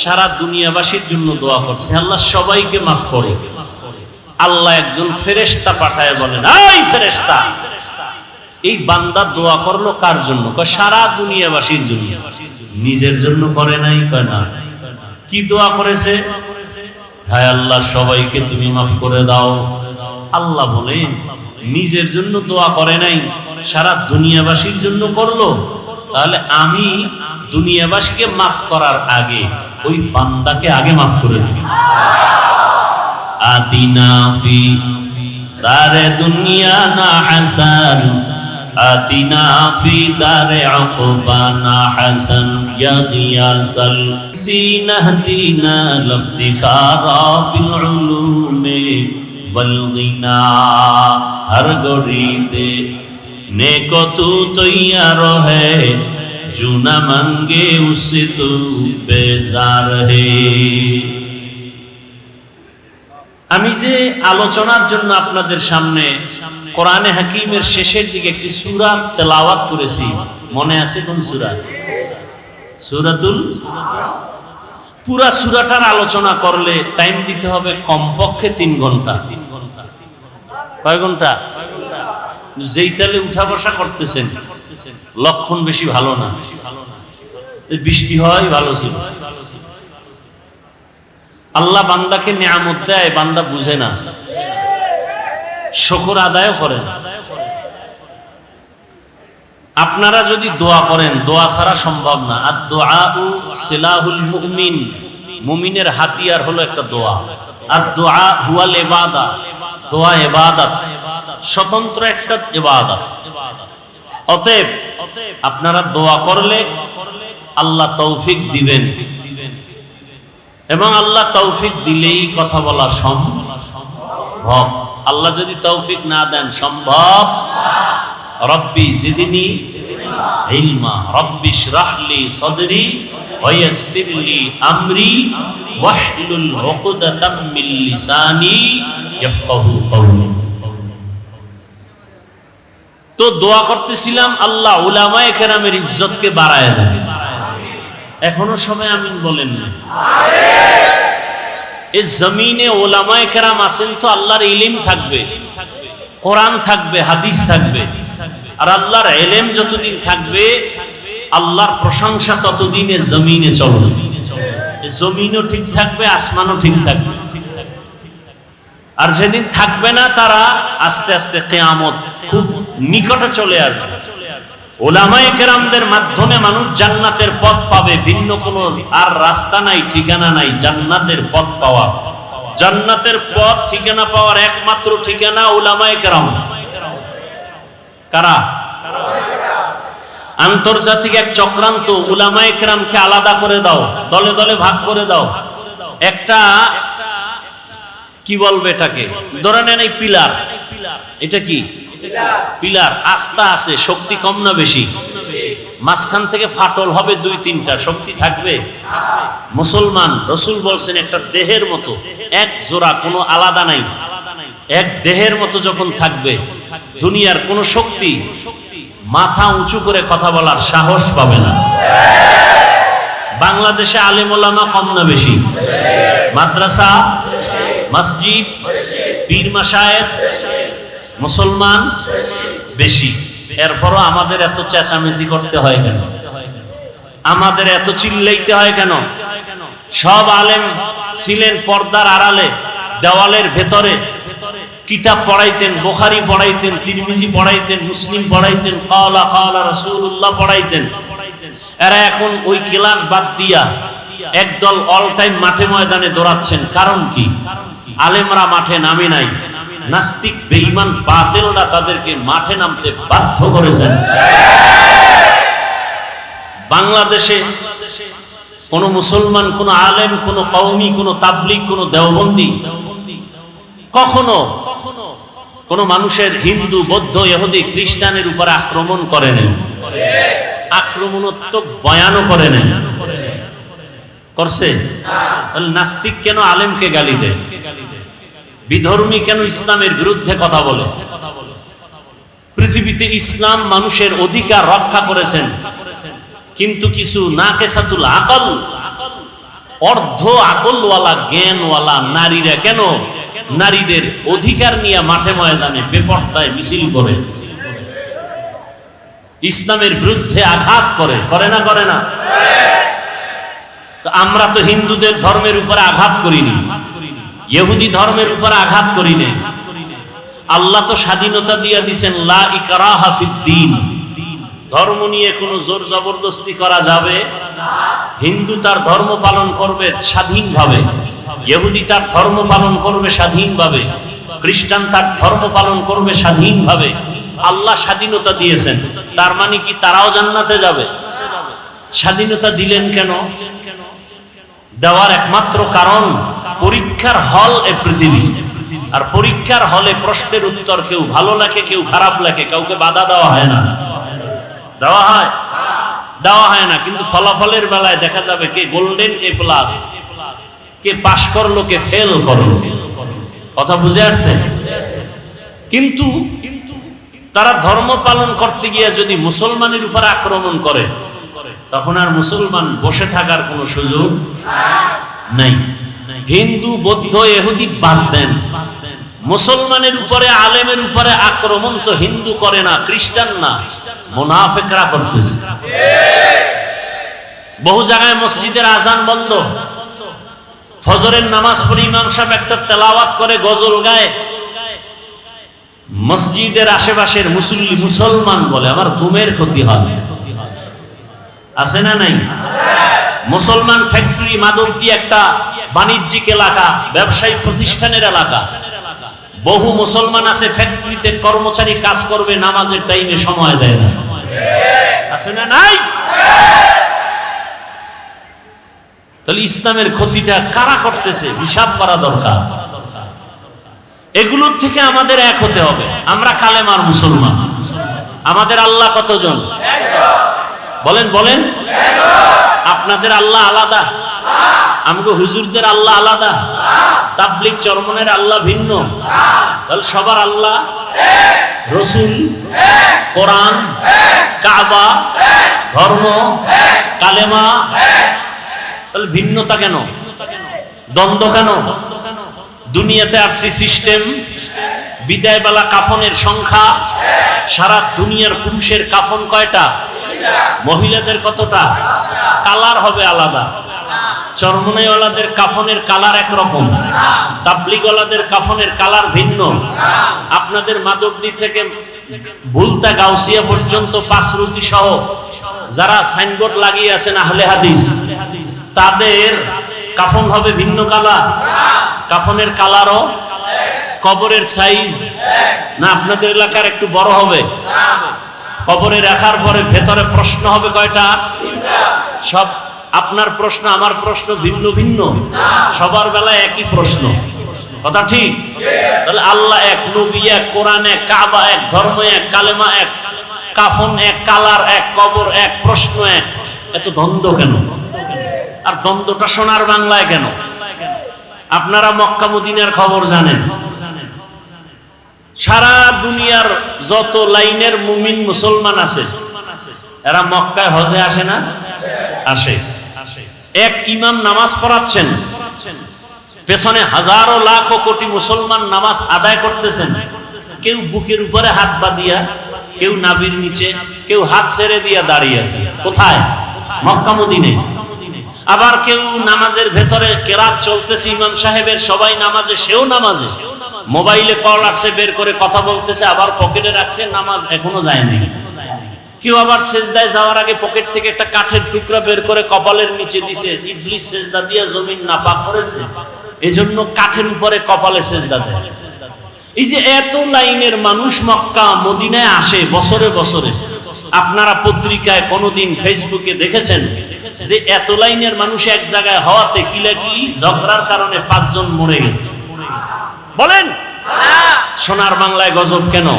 সারা দুনিয়াবাসীর জন্য দোয়া করছে, আল্লাহ সবাইকে মাফ করে। আল্লাহ একজন ফেরেশতা পাঠায় বলেন, এই ফেরেশতা, এই বান্দা দোয়া করলো কার জন্য? কয় সারা দুনিয়াবাসীর জন্য। নিজের জন্য করে নাই? কয় না। কি দোয়া করেছে? হায় আল্লাহ সবাইকে তুমি মাফ করে দাও। আল্লাহ বলেন নিজের জন্য দোয়া করে নাই, সারা দুনিয়াবাসীর জন্য করলো। তাহলে আমি দুনিয়াবাসীকে মাফ করার আগে ওই বান্দাকে আগে মাফ করে দিই। আতিনা ফি দারে দুনিয়া না হাসান, আতিনা ফি দারে উকবানা হাসান, ইয়া গিয়াসাল সিনাহদিনা লফতিখারা বিল উলুমে वलगिना हर गरीदे नेको तू तैयार है जो न मांगे उससे तू बेजार है। আমি যে আলোচনার জন্য আপনাদের সামনে কোরআনে হাকিমের শেষের দিকে একটি সূরা তেলাওয়াত করেছি, মনে আছে কোন সূরা? সূরাতুল, পুরা সূরাটার আলোচনা করলে টাইম দিতে হবে কমপক্ষে 3 ঘন্টা। কয় ঘন্টা? যেই তালে উঠা বসা করতেছেন লক্ষণ বেশি ভালো না, বৃষ্টি হয় ভালো ছিল। আল্লাহ বান্দাকে নিয়ামত দেয়, বান্দা বুঝে না, শুকর আদায় করে না। আপনারা যদি দোয়া করেন, দোয়া ছাড়া সম্ভব না। আর দুআউ সিলাহুল মুমিন, মুমিনের হাতিয়ার হলো একটা দোয়া। আর দোয়া হুয়াল ইবাদা, দোয়া ইবাদত, স্বতন্ত্র একটা ইবাদত। অতএব আপনারা দোয়া করলে আল্লাহ তৌফিক দিবেন, এবং আল্লাহ তৌফিক দিলেই কথা বলা সম্ভব। আল্লাহ যদি তৌফিক না দেন সম্ভব। রব্বি জিদনি ইলমা, রব্বি ইশরাহ লি সাদরি ওয়া ইয়াসসির লি আমরি ওয়াহলুল উকদাতাম মিন লিসানি ইয়াফকাহু কওলি। তো দোয়া করতেছিলাম আল্লাহ উলামায়ে কেরামের ইজ্জতকে বাড়ায় দেন। এখনো সময় আমিন বলেন না? এই জমিনে উলামায়ে কেরাম আছেন তো আল্লাহর ইলম থাকবে, কোরআন থাকবে, হাদিস থাকবে। আর আল্লাহর ইলম যতদিন থাকবে আল্লাহর প্রশংসা ততদিনে জমিনে চলবে। জমিনও ঠিক থাকবে, আসমানও ঠিক থাকবে। আর যেদিন থাকবে না তারা আস্তে আস্তে কিয়ামত খুব নিকটে চলে আসবে। উলামায়ে কেরামদের মাধ্যমে মানুষ জান্নাতের পথ পাবে, ভিন্ন কোনো আর রাস্তা নাই, ঠিকানা নাই জান্নাতের পথ পাওয়া। জান্নাতের পথ ঠিকানা পাওয়ার একমাত্র ঠিকানা উলামায়ে কেরাম। কারা? আন্তর্জাতিক এক চক্রান্ত, উলামায়ে কেরামকে আলাদা করে দাও, দলে দলে ভাগ করে দাও। একটা কি বলবে এটাকে, ধরে নেন এই পিলার, এটা কি পিলার, আস্থা আছে, শক্তি কম না বেশি? মাঝখান থেকে ফাটল হবে 2-3টা, শক্তি থাকবে? মুসলমান রাসূল বলছেন একটা দেহের মতো, এক জোড়া, কোনো আলাদা নাই, এক দেহের মতো যখন থাকবে দুনিয়ার কোন শক্তি মাথা উঁচু করে কথা বলার সাহস পাবে না। বাংলাদেশে আলেম ওলামা কম না বেশি? মাদ্রাসা, মসজিদ, পীর মাশায়েখ, মুসলমান বেশি। এরপরও আমাদের এত চেঁচামেচি করতে হয় কেন? আমাদের এত চিল্লাইতে হয় কেন? সব আলেম ছিলেন পর্দার আড়ালে, দেওয়ালের ভেতরে কিতাব পড়াইতেন, বুখারী পড়াইতেন, তিরমিজি পড়াইতেন, মুসলিম পড়াইতেন, কালা কালা রাসূলুল্লাহ পড়াইতেন। এরা এখন ওই ক্লাস বাদ দিয়া একদল অল টাইম মাঠে ময়দানে দৌড়াচ্ছেন। কারণ কি? আলেমরা মাঠে নামে নাই, নাস্তিক বেঈমান বাতিলরা তাদেরকে মাঠে নামতে বাধ্য করেছেন। বাংলাদেশে কোন মুসলমান, কোন আলেম, কোন কওমি, কোন তাবলীগ, কোন দেওবন্দি কখনো কোন মানুষের হিন্দু, বৌদ্ধ, ইহুদি, খ্রিস্টানের উপর আক্রমণ করে না, আক্রমণাত্মক বয়ানও করে না। করছে? তাহলে নাস্তিক কেন আলেমকে গালি দেয়? বিধর্মী কেন ইসলামের বিরুদ্ধে কথা বলে? পৃথিবীতে ইসলাম মানুষের অধিকার রক্ষা করেছেন, কিন্তু কিছু নাকেসাতুল আকল, অর্ধ আকলওয়ালা, জ্ঞানওয়ালা নারীরা কেন নারীদের অধিকার নিয়ে মাঠে ময়দানে বেপরদায় মিছিল করে, ইসলামের বিরুদ্ধে আঘাত করে? করে না? করে না? আমরা তো হিন্দুদের ধর্মের উপরে আঘাত করিনি, ইহুদি ধর্মের উপর আঘাত করিনি। আল্লাহ তো স্বাধীনতা দিয়ে দিয়েছেন, লা ইকরাহা ফিদ্দীন, ধর্ম নিয়ে কোনো জোর জবরদস্তি করা যাবে না। হিন্দু তার ধর্ম পালন করবে স্বাধীনভাবে, ইহুদি তার ধর্ম পালন করবে স্বাধীনভাবে, খ্রিস্টান তার ধর্ম পালন করবে স্বাধীনভাবে। আল্লাহ স্বাধীনতা দিয়েছেন, তার মানে কি তারাও জান্নাতে যাবে? স্বাধীনতা দিলেন কেন? দেওয়ার একমাত্র কারণ পরীক্ষার হল এ পৃথিবী। আর পরীক্ষার হলে প্রশ্নের উত্তর কেউ ভালো লেখে, কেউ খারাপ লেখে, কাউকে বাধা দেওয়া হয় না। দেওয়া হয়? দেওয়া হয় না। কিন্তু ফলাফলের বেলায় দেখা যাবে কে গোল্ডেন এ প্লাস, কে পাশ করলো, কে ফেল করলো। কথা বুঝে আসছে? কিন্তু তারা ধর্ম পালন করতে গিয়ে যদি মুসলমানের উপর আক্রমণ করে, তখন আর মুসলমান বসে থাকার কোনো সুযোগ নাই। হিন্দু, বৌদ্ধ, ইহুদি বাদ দেন, মুসলমানের উপরে, আলেমের উপরে আক্রমণ তো হিন্দু করে না, খ্রিস্টান না, মুনাফিকরা করতেছে। বহু জায়গায় মসজিদের আজান বন্ধ, ফজরের নামাজ পড়ে ইমাম সাহেব একটা তেলাওয়াত করে, গজল গায়, মসজিদের আশেপাশের মুসলমান বলে আমার ঘুমের ক্ষতি হয়। আছে না নাই? মুসলমান ফ্যাক্টরি, মাদকদি একটা বাণিজ্যিক এলাকা, ব্যবসায়ী প্রতিষ্ঠানের এলাকা। বহু মুসলমান আছে ফ্যাক্টরিতে কর্মচারী কাজ করবে, নামাজের টাইমে সময় দেয় না। আছে না নাই? তাহলে ইসলামের ক্ষতিটা কারা করতেছে হিসাব করা দরকার। এগুলোর থেকে আমাদের এক হতে হবে। আমরা কালেমার মুসলমান। আমাদের আল্লাহ কতজন? বলেন বলেন। আপনাদের আল্লাহ আলাদা, আমগো হুজুরদের আল্লাহ আলাদা, তাবলীগ চরমনের আল্লাহ ভিন্ন। তাহলে সবার আল্লাহ, রসুল, কোরআন, কাবা, ধর্ম, কালেমা। তাহলে ভিন্নতা কেন? দ্বন্দ্ব কেন? দুনিয়াতে আসছে সিস্টেম, বিদায় বেলা কাফনের সংখ্যা, সারা দুনিয়ার পুরুষের কাফন কয়টা, মহিলাদের কতটা, কালার হবে আলাদা। চরমনাইওয়ালাদের কাফনের কালার একরকম, তাবলীগওয়ালাদের কাফনের কালার ভিন্ন। আপনাদের মাদকদি থেকে ভুলতা গাউসিয়া পর্যন্ত পাঁচরুতি সহ যারা সাইনবোর্ড লাগিয়ে আছেন আহলে হাদিস, তাদের কাফন হবে ভিন্ন কালার। কাফনের কালারও, কবরের সাইজ না আপনাদের এলাকার একটু বড় হবে। কবরে রাখার পরে ভেতরে প্রশ্ন হবে কয়টা? সব আপনার প্রশ্ন আমার প্রশ্ন ভিন্ন ভিন্ন, সবার বেলায় একই প্রশ্ন। কথা ঠিক? তাহলে আল্লাহ এক, নবী এক, কোরআন এক, কাবা এক, ধর্ম এক, কালেমা এক, কাফন এক, কালার এক, কবর এক, প্রশ্ন এক। এত দ্বন্দ্ব কেন? আর দ্বন্দ্বটা সোনার বাংলায় কেন? আপনারা মক্কা মদিনার খবর জানেন। সারা দুনিয়ার যত লাইনের মুমিন মুসলমান আছে, এরা মক্কায় হজে আসে না? আসে। এক ইমাম নামাজ পড়াচ্ছেন, পেছনে হাজারো লাখ কোটি মুসলমান নামাজ আদায় করতেছেন। কেউ বুকের উপরে হাত বাঁধিয়া, কেউ নাভির নিচে, কেউ হাত ছেড়ে দিয়া দাঁড়িয়ে আছে। কোথায়? মক্কা মদিনায়। আবার কেউ নামাজের ভেতরে কেরাত চলতেছে ইমাম সাহেবের, সবাই নামাজে, সেও নামাজে, মোবাইলে কল আসছে, বের করে কথা বলতেছে, আবার পকেটে রাখছে, নামাজ এখনো যায়নি। কেউ আবার সেজদায় যাওয়ার আগে পকেট থেকে একটা কাঠের টুকরা বের করে কপালের নিচে দিছে, ইবলিস সেজদা দিয়ে জমিন নাপাক করেছে, এজন্য কাঠের উপরে কপালে সেজদা দেয়। এই যে এত লাইনের মানুষ মক্কা মদিনায় আসে বছরে বছরে, আপনারা পত্রিকায় কোনোদিন ফেসবুকে দেখেছেন যে এত লাইনের মানুষ এক জায়গায় হওয়াতে কিলাকিলি ঝগড়ার কারণে 5 জন মরে গেছে? বলেন। সোনার বাংলায় গজব কেন?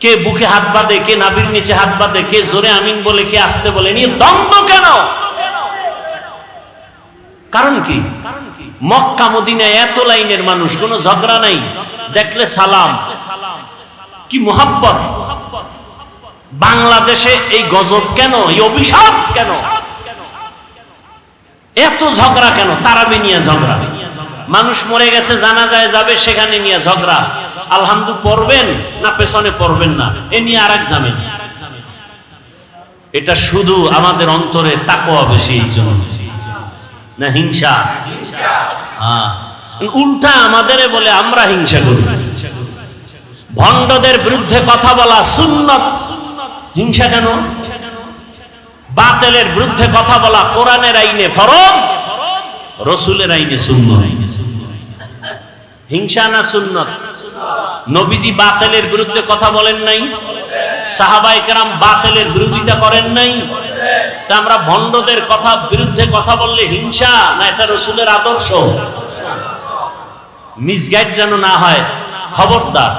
কে বুকে হাত বাঁধে, কে নাভির নিচে হাত বাঁধে, কে জোরে আমিন বলে, কে আসতে বলে, নিয়ে দ্বন্দ্ব কেন? কারণ কি? মক্কা মদিনায় এত লাইনের মানুষ, কোনো ঝগড়া নাই, দেখলে সালাম, কি মোহাব্বত। বাংলাদেশে এই গজব কেন? এই অভিশাপ কেন? এত ঝগড়া কেন? তারাবি নিয়ে ঝগড়া, মানুষ মরে গেছে জানাজায় যাবে, সেখানে নিয়ে ঝগড়া। আলহামদু পড়বেন না পেছনে পড়বেন না, এ নিয়ে আরেক ঝামেলা। এটা শুধু আমাদের অন্তরে তাকওয়া বেশি, এই জন্য না হিংসা। হ্যাঁ, উল্টা আমাদের বলে আমরা হিংসা করি। ভণ্ডদের বিরুদ্ধে কথা বলা সুন্নত, হিংসা কেন? বাতিলের বিরুদ্ধে কথা বলা কোরআনের আইনে ফরজ, রাসূলের আইনে সুন্নাত। হিংসা না সুন্নাত? নবীজি বাতিলের বিরুদ্ধে কথা বলেন নাই? সাহাবায়ে কেরাম বাতিলের বিরোধিতা করেন নাই? তা আমরা ভণ্ডদের বিরুদ্ধে কথা বললে হিংসা না এটা রাসূলের আদর্শ? মিসগাইড যেন না হয়, খবরদার।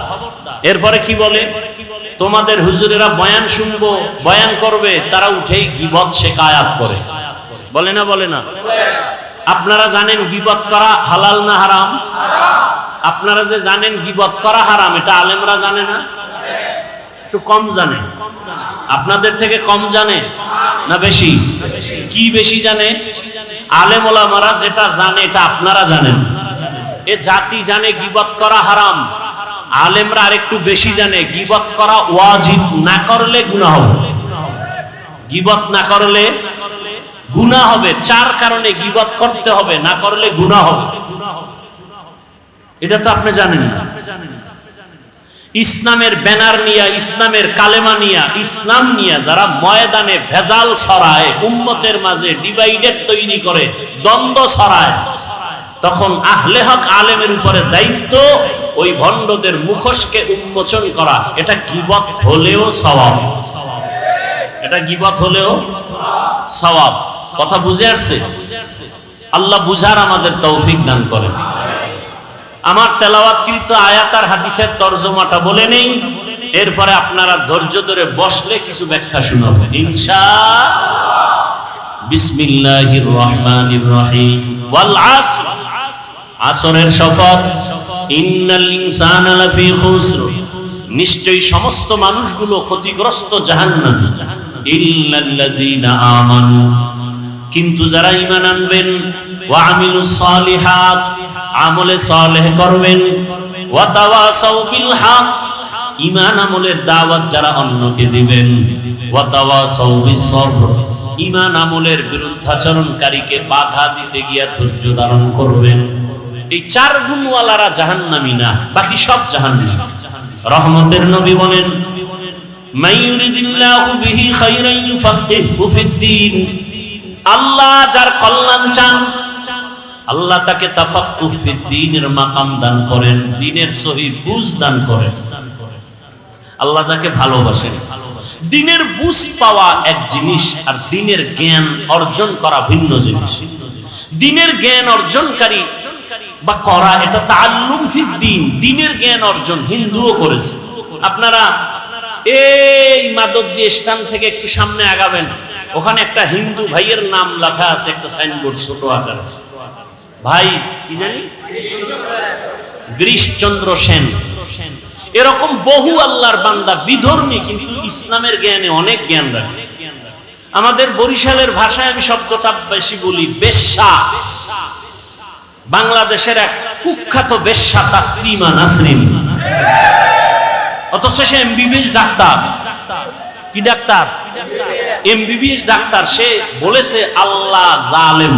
এরপরে কি বলে, তোমাদের হুজুরেরা বয়ান শুনবো, বয়ান করবে, তারা উঠেই গীবত শিকায়াত করে, বলে না বলে না? আপনারা জানেন গীবত করা হালাল না হারাম? আপনারা যে জানেন গীবত করা হারাম, এটা আলেমরা জানে না? একটু কম জানে, আপনাদের থেকে কম জানে না বেশি? কি বেশি জানে? আলেম ওলামারা যেটা জানে এটা আপনারা জানেন। এ জাতি জানে গীবত করা হারাম, আলেমরা আরেকটু বেশি জানে গীবত করা ওয়াজিব, না করলে গুনাহ হবে। গীবত না করলে গুনাহ হবে, চার কারণে গীবত করতে হবে, না করলে গুনাহ হবে। এটা তো আপনি জানেন না। ইসলামের ব্যানার নিয়া, ইসলামের কালেমা নিয়া, ইসলাম নিয়া যারা ময়দানে ভেজাল ছড়ায়, উম্মতের মাঝে ডিভাইডেড তৈরি করে, দ্বন্দ্ব ছড়ায়, তখন আহলে হক আলেমের উপরে দায়িত্ব ওই ভণ্ডদের মুখোশকে উন্মোচন করা। এটা গীবত হলেও সওয়াব, এটা গীবত হলেও সওয়াব। কথা বুঝে আসছে? আল্লাহ বুঝার আমাদের তৌফিক দান করেন। আমার তেলাওয়াতকৃত আয়াত আর হাদিসের তরজমাটা বলে নেই, এরপরে আপনারা ধৈর্য ধরে বসলে কিছু ব্যাখ্যা শুনবেন ইনশাআল্লাহ। বিসমিল্লাহির রহমানির রহিম। ওয়াল আসর, আসরের শপথ। ইন্নাল ইনসানা লাফি খুসর, নিশ্চয়ই সমস্ত মানুষগুলো ক্ষতিগ্রস্ত, জাহান্নামী। ইল্লাল্লাযীনা আমানু, কিন্তু যারা ঈমান আনবেন, ওয়া আমিলুস সালিহাত, আমলে সালেহ করবেন, ওয়া তাওয়াসাউ বিল হক, ঈমান আমলের দাওয়াত যারা অন্যকে দিবেন, ওয়া তাওয়াসাউ বিস সবর, ঈমান আমলের বিরুদ্ধাচরণকারীকে বাধা দিতে গিয়া ধৈর্য ধারণ করবেন। এই চার গুণওয়ালারা জাহান্নামী না, বাকি সব জাহান্নামী। রহমতের নবী বলেন, মাইয়ুরিদিল্লাহু বিহি খায়রান ইউফাক্কিহু ফিদ্দীন, আল্লাহ যার কল্যাণ চান, আল্লাহ তাকে তাফাক্কুহ ফিদ্দীনের মাকাম দান করেন, দ্বীনের সহিহ বুঝ দান করেন। আল্লাহ যাকে ভালোবাসেন। দ্বীনের বুঝ পাওয়া এক জিনিস, আর দ্বীনের জ্ঞান অর্জন করা ভিন্ন জিনিস। দ্বীনের জ্ঞান অর্জনকারী বা করা, এটা তাআল্লুম ফিদ্দীন, দ্বীনের জ্ঞান অর্জন হিন্দুও করেছে। আপনারা এই মাদবদী স্ট্যান্ড থেকে একটু সামনে আগাবেন, ওখানে একটা হিন্দু ভাইয়ের নাম লেখা আছে, একটা সাইনবোর্ড ছোট আকারে। ভাই কি জানি, গিরিশচন্দ্র সেন। এরকম বহু আল্লাহর বান্দা বিধর্মী, কিন্তু ইসলামের জ্ঞানে অনেক জ্ঞান রাখে। আমাদের বরিশালের ভাষায় আমি শব্দটা বেশি বলি, বেশ্যা। বাংলাদেশের এক কুখ্যাত বেশ্যা তাসলিমা নাসরিন, অথচ সে এমবিবিএস ডাক্তার। কি ডাক্তার? এমবিবিএস ডাক্তার। সে বলেছে আল্লাহ জালেম,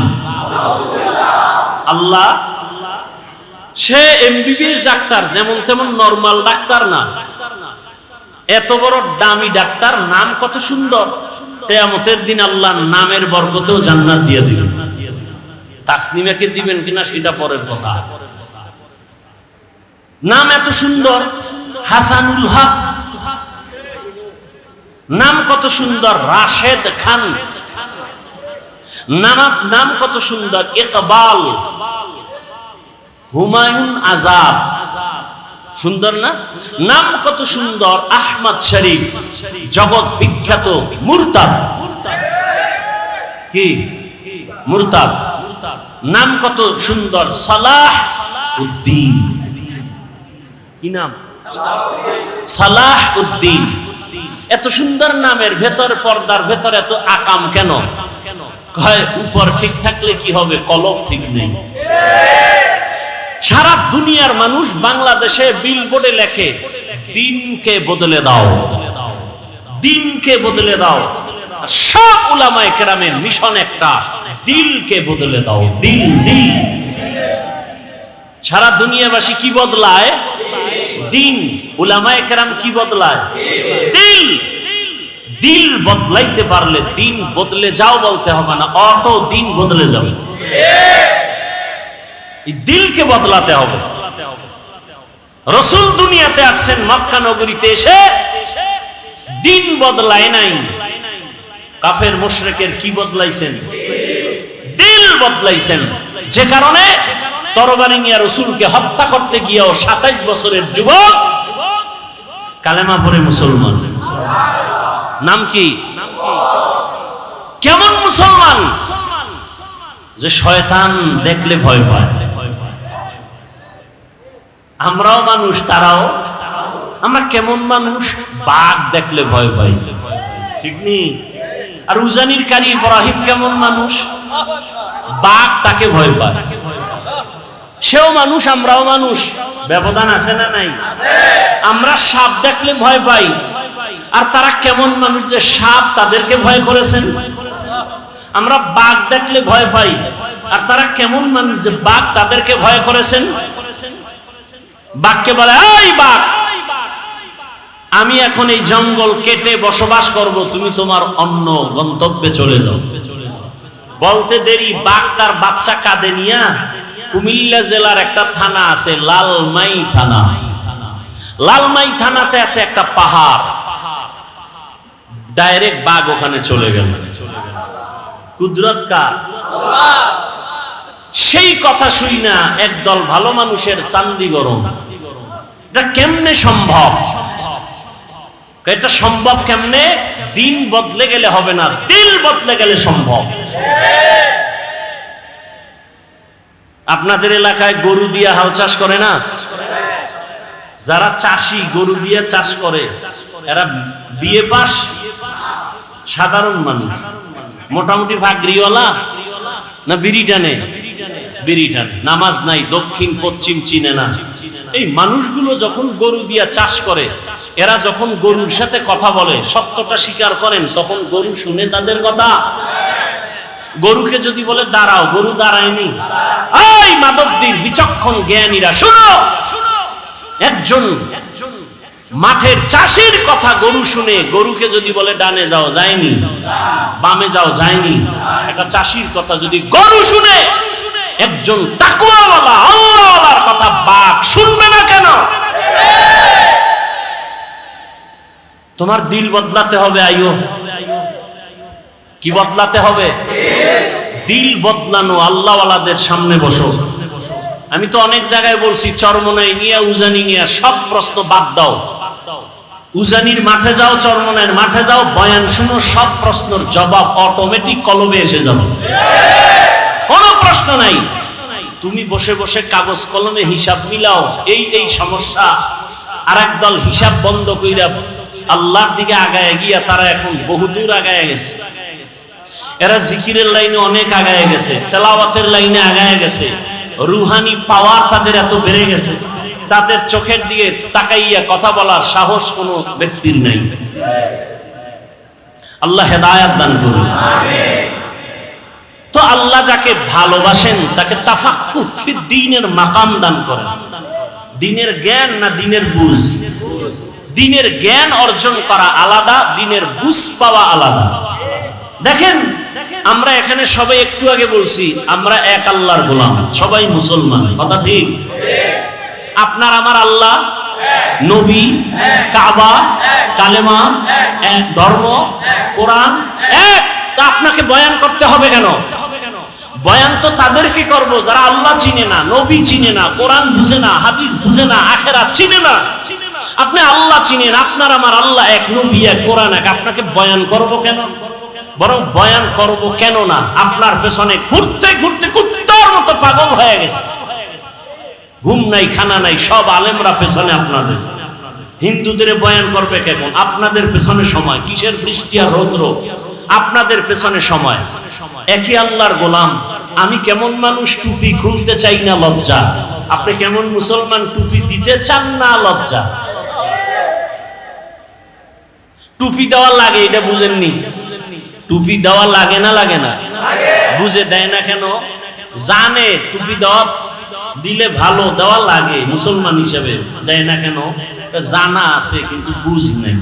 আল্লাহ। সে এমবিবিএস ডাক্তার, যেমন তেমন নরমাল ডাক্তার না, এত বড় দামি ডাক্তার। নাম কত সুন্দর, কিয়ামতের দিন আল্লাহ নামের বরকতেও জান্নাত দিয়ে দিবেন। তাসলিমাকে দিবেন কিনা সেটা পরের কথা। নাম এত সুন্দর, হাসানুল হক, নাম কত সুন্দর, রাশেদ খান, নাম কত সুন্দর, ইকবাল, হুমায়ুন আজাদ, সুন্দর না? নাম কত সুন্দর, আহমদ শরীফ, জগৎ বিখ্যাত মুরতাদ। কি মুরতাদ? নাম কত সুন্দর, সালাহ উদ্দিন। কি নাম? সালাহ উদ্দিন। এত সুন্দর নামের ভেতর, পর্দার ভেতর এত আকাম কেন? কয় উপর ঠিক থাকলে কি হবে, কলব ঠিক নেই। সারা দুনিয়ার মানুষ বাংলাদেশে বিলবোর্ডে লেখে, দিনকে বদলে দাও, দিনকে বদলে দাও। সব উলামায়ে কেরামের মিশন একটা, দিলকে বদলে দাও। দিল, দিল। সারা দুনিয়াবাসী কি বদলায়? দিন। উলামায়ে কেরাম কি বদলায়? দিল। দিল বদলাইতে পারলে দিন বদলে যাও বলতে হবে না, অটো দিন বদলে যাবে। এই দিলকে বদলাতে হবে। রাসূল দুনিয়াতে আসছেন, মক্কা নগরীতে এসে দিন বদলায় নাই। কাফের মুশরিকের কি বদলাইছেন? দিল বদলাইছেন। যে কারণে তরবারি নিয়ে রাসূলকে হত্যা করতে গিয়েও 27 বছরের যুবক কালেমা পড়ে মুসলমান। নাম কি? কেমন মুসলমান? যে শয়তান দেখলে ভয় পায়। আমরাও মানুষ, তারাও। আমরা কেমন মানুষ? বাঘ দেখলে ভয় পাই, ঠিক নেই? আর উজানির কারি ইব্রাহিম কেমন মানুষ? বাঘ তাকে ভয় পায়। সেও মানুষ, আমরাও মানুষ। ব্যবধান আছে না নাই? আমরা সাপ দেখলে ভয় পাই, আর তারা কেমন মানুষ যে সাপ তাদেরকে ভয় করেছেন। আমরা বাঘ দেখলে ভয় পাই, আর তারা কেমন মানুষ যে বাঘ তাদেরকে ভয় করেছেন। বাঘকে বলে, এই বাঘ, আমি এখন এই জঙ্গল কেটে বসবাস করব, তুমি তোমার অন্য গন্তব্যে চলে যাও। বলতে দেরি বাঘ তার বাচ্চা কাঁধে নিয়া কুমিল্লা জেলার একটা থানা আছে, লালমাই থানা। লালমাই থানাতে আছে একটা পাহাড়, ডাইরেক্ট বাঘ ওখানে চলে গেল। কুদরত কার? সেই কথা শুই না একদল ভালো মানুষের চান্দি গরম। এটা কেমনে সম্ভব? এটা সম্ভব কেমনে? দিন বদলে গেলে হবে না, দিল বদলে গেলে সম্ভব। আপনাদের এলাকায় গরু দিয়ে হাল চাষ করে না? যারা চাষি গরু দিয়ে চাষ করে এরা বিয়ে পাস সাধারণ মানুষ, মোটামুটি ফাগরিওয়ালা না বিড়ি টানে? বিড়ি টানে, নামাজ নাই, দক্ষিণ পশ্চিম চিনে না। এই মানুষগুলো যখন গরু দিয়া চাষ করে, এরা যখন গরুর সাথে কথা বলে, সত্যটা স্বীকার করেন, তখন গরু শুনে তাদের কথা। গরুকে যদি বলে দাঁড়াও, গরু দাঁড়ায়নি। এই মাদকদের বিচক্ষণ জ্ঞানীরা শুনো, একজন মাঠের চাষির কথা গরু শুনে, গরুকে যদি বলে ডানে যাও, যায়নি। বামে যাও, যায়নি। একটা চাষির কথা যদি গরু শুনে, একজন তাকওয়াওয়ালা আল্লাহওয়ালার কথা বাঘ শুনবে না কেন? তোমার দিল বদলাতে হবে। আইয়ো, কি বদলাতে হবে? দিল বদলানো। আল্লাহওয়ালাদের সামনে বসো। আমি তো অনেক জায়গায় বলছি, চরমনাই নিয়ে, উজানি নিয়ে সব প্রশ্ন বাদ দাও। উজানির মাঠে যাও, চরমনাইয়ের মাঠে যাও, বয়ান শুনো, সব প্রশ্নের জবাব অটোমেটিক কলবে এসে যাবে, কোনো প্রশ্ন নাই। তুমি বসে বসে কাগজ কলমে হিসাব মিলাও, এই সমস্যা। আর একদল হিসাব বন্ধ কইরা আল্লাহর দিকে আগায় গিয়া তারা এখন বহুদূর আগায় গেছে। এরা জিকিরের লাইনে অনেক আগায় গেছে, তেলাওয়াতের লাইনে আগায় গেছে, রুহানি পাওয়ার তাদের এত বেড়ে গেছে, তাদের চোখের দিকে তাকাইয়া কথা বলার সাহস কোনো ব্যক্তির নাই। আল্লাহ হেদায়াত দান করুন। তো আল্লাহ যাকে ভালোবাসেন তাকে তাফাক্কুহ ফিদ দ্বীনের মাকাম দান করেন। দ্বীনের জ্ঞান না দ্বীনের বুঝ? দ্বীনের জ্ঞান অর্জন করা আলাদা, দ্বীনের বুঝ পাওয়া আলাদা। দেখেন, আমরা এখানে সবাই একটু আগে বলছি আমরা এক আল্লাহর গোলাম, সবাই মুসলমান, কথা ঠিক? আপনার আমার আল্লাহ, নবী, কাবা, কালেমা, এক ধর্ম, কোরআন এক। তা আপনাকে বয়ান করতে হবে কেন? বয়ান তো তাদেরকে করব যারা আল্লাহ চিনে না, নবী চিনে না, কোরআন বুঝে না, হাদিস বুঝে না, আখিরাত চিনে না। আপনি আল্লাহ চিনেন, আপনার আমার আল্লাহ এক, নবী এক, কোরআন এক। আপনাকে বয়ান করব কেন? বরং বয়ান করব কেন না, আপনার পেছনে ঘুরতে ঘুরতে কুত্তার মতো পাগল হয়ে গেছে, ঘুম নাই, খানা নাই, সব আলেমরা পেছনে আপনাদের। হিন্দুদের বয়ান করবে কেন? আপনাদের পেছনে সময়, কিসের বৃষ্টি আর রৌদ্র, আপনাদের পেছনে সময়। একই আল্লাহর গোলাম। আমি কেমন মানুষ, টুপি খুলতে চাই না, লজ্জা। আপনি কেমন মুসলমান, টুপি দিতে চান না, লজ্জা। টুপি দেওয়া লাগে, এটা বুঝেননি? টুপি দেওয়া লাগে না, লাগে না? বুঝে দেয় না কেন? জানে টুপি দেওয়া দিলে ভালো, দেওয়া লাগে, মুসলমান হিসেবে দেয় না কেন? জানা আছে কিন্তু বুঝ নেই,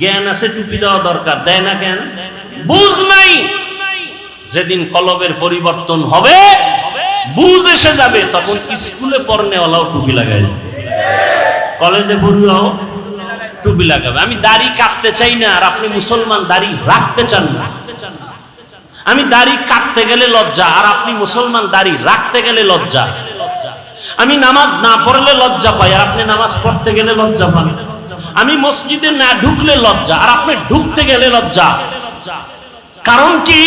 জ্ঞান আছে, টুপি দেওয়া দরকার, দেয় না কেন? বুঝ নাই। যেদিন কলবের পরিবর্তন হবে, বুঝ এসে যাবে, তখন স্কুলে পড়নেওয়ালাও টুপি লাগাবে, কলেজে পড়ুয়াও টুপি লাগাবে। আমি দাড়ি কাটতে চাই না, আর আপনি মুসলমান দাড়ি রাখতে চান না। আমি দাড়ি কাটতে গেলে লজ্জা, আর আপনি মুসলমান দাড়ি রাখতে গেলে লজ্জা। আমি নামাজ না পড়লে লজ্জা পাই, আর আপনি নামাজ পড়তে গেলে লজ্জা পান। আমি মসজিদে না ঢুকলে লজ্জা, আর আপনি ঢুকতে গেলে লজ্জা। কারণ কি?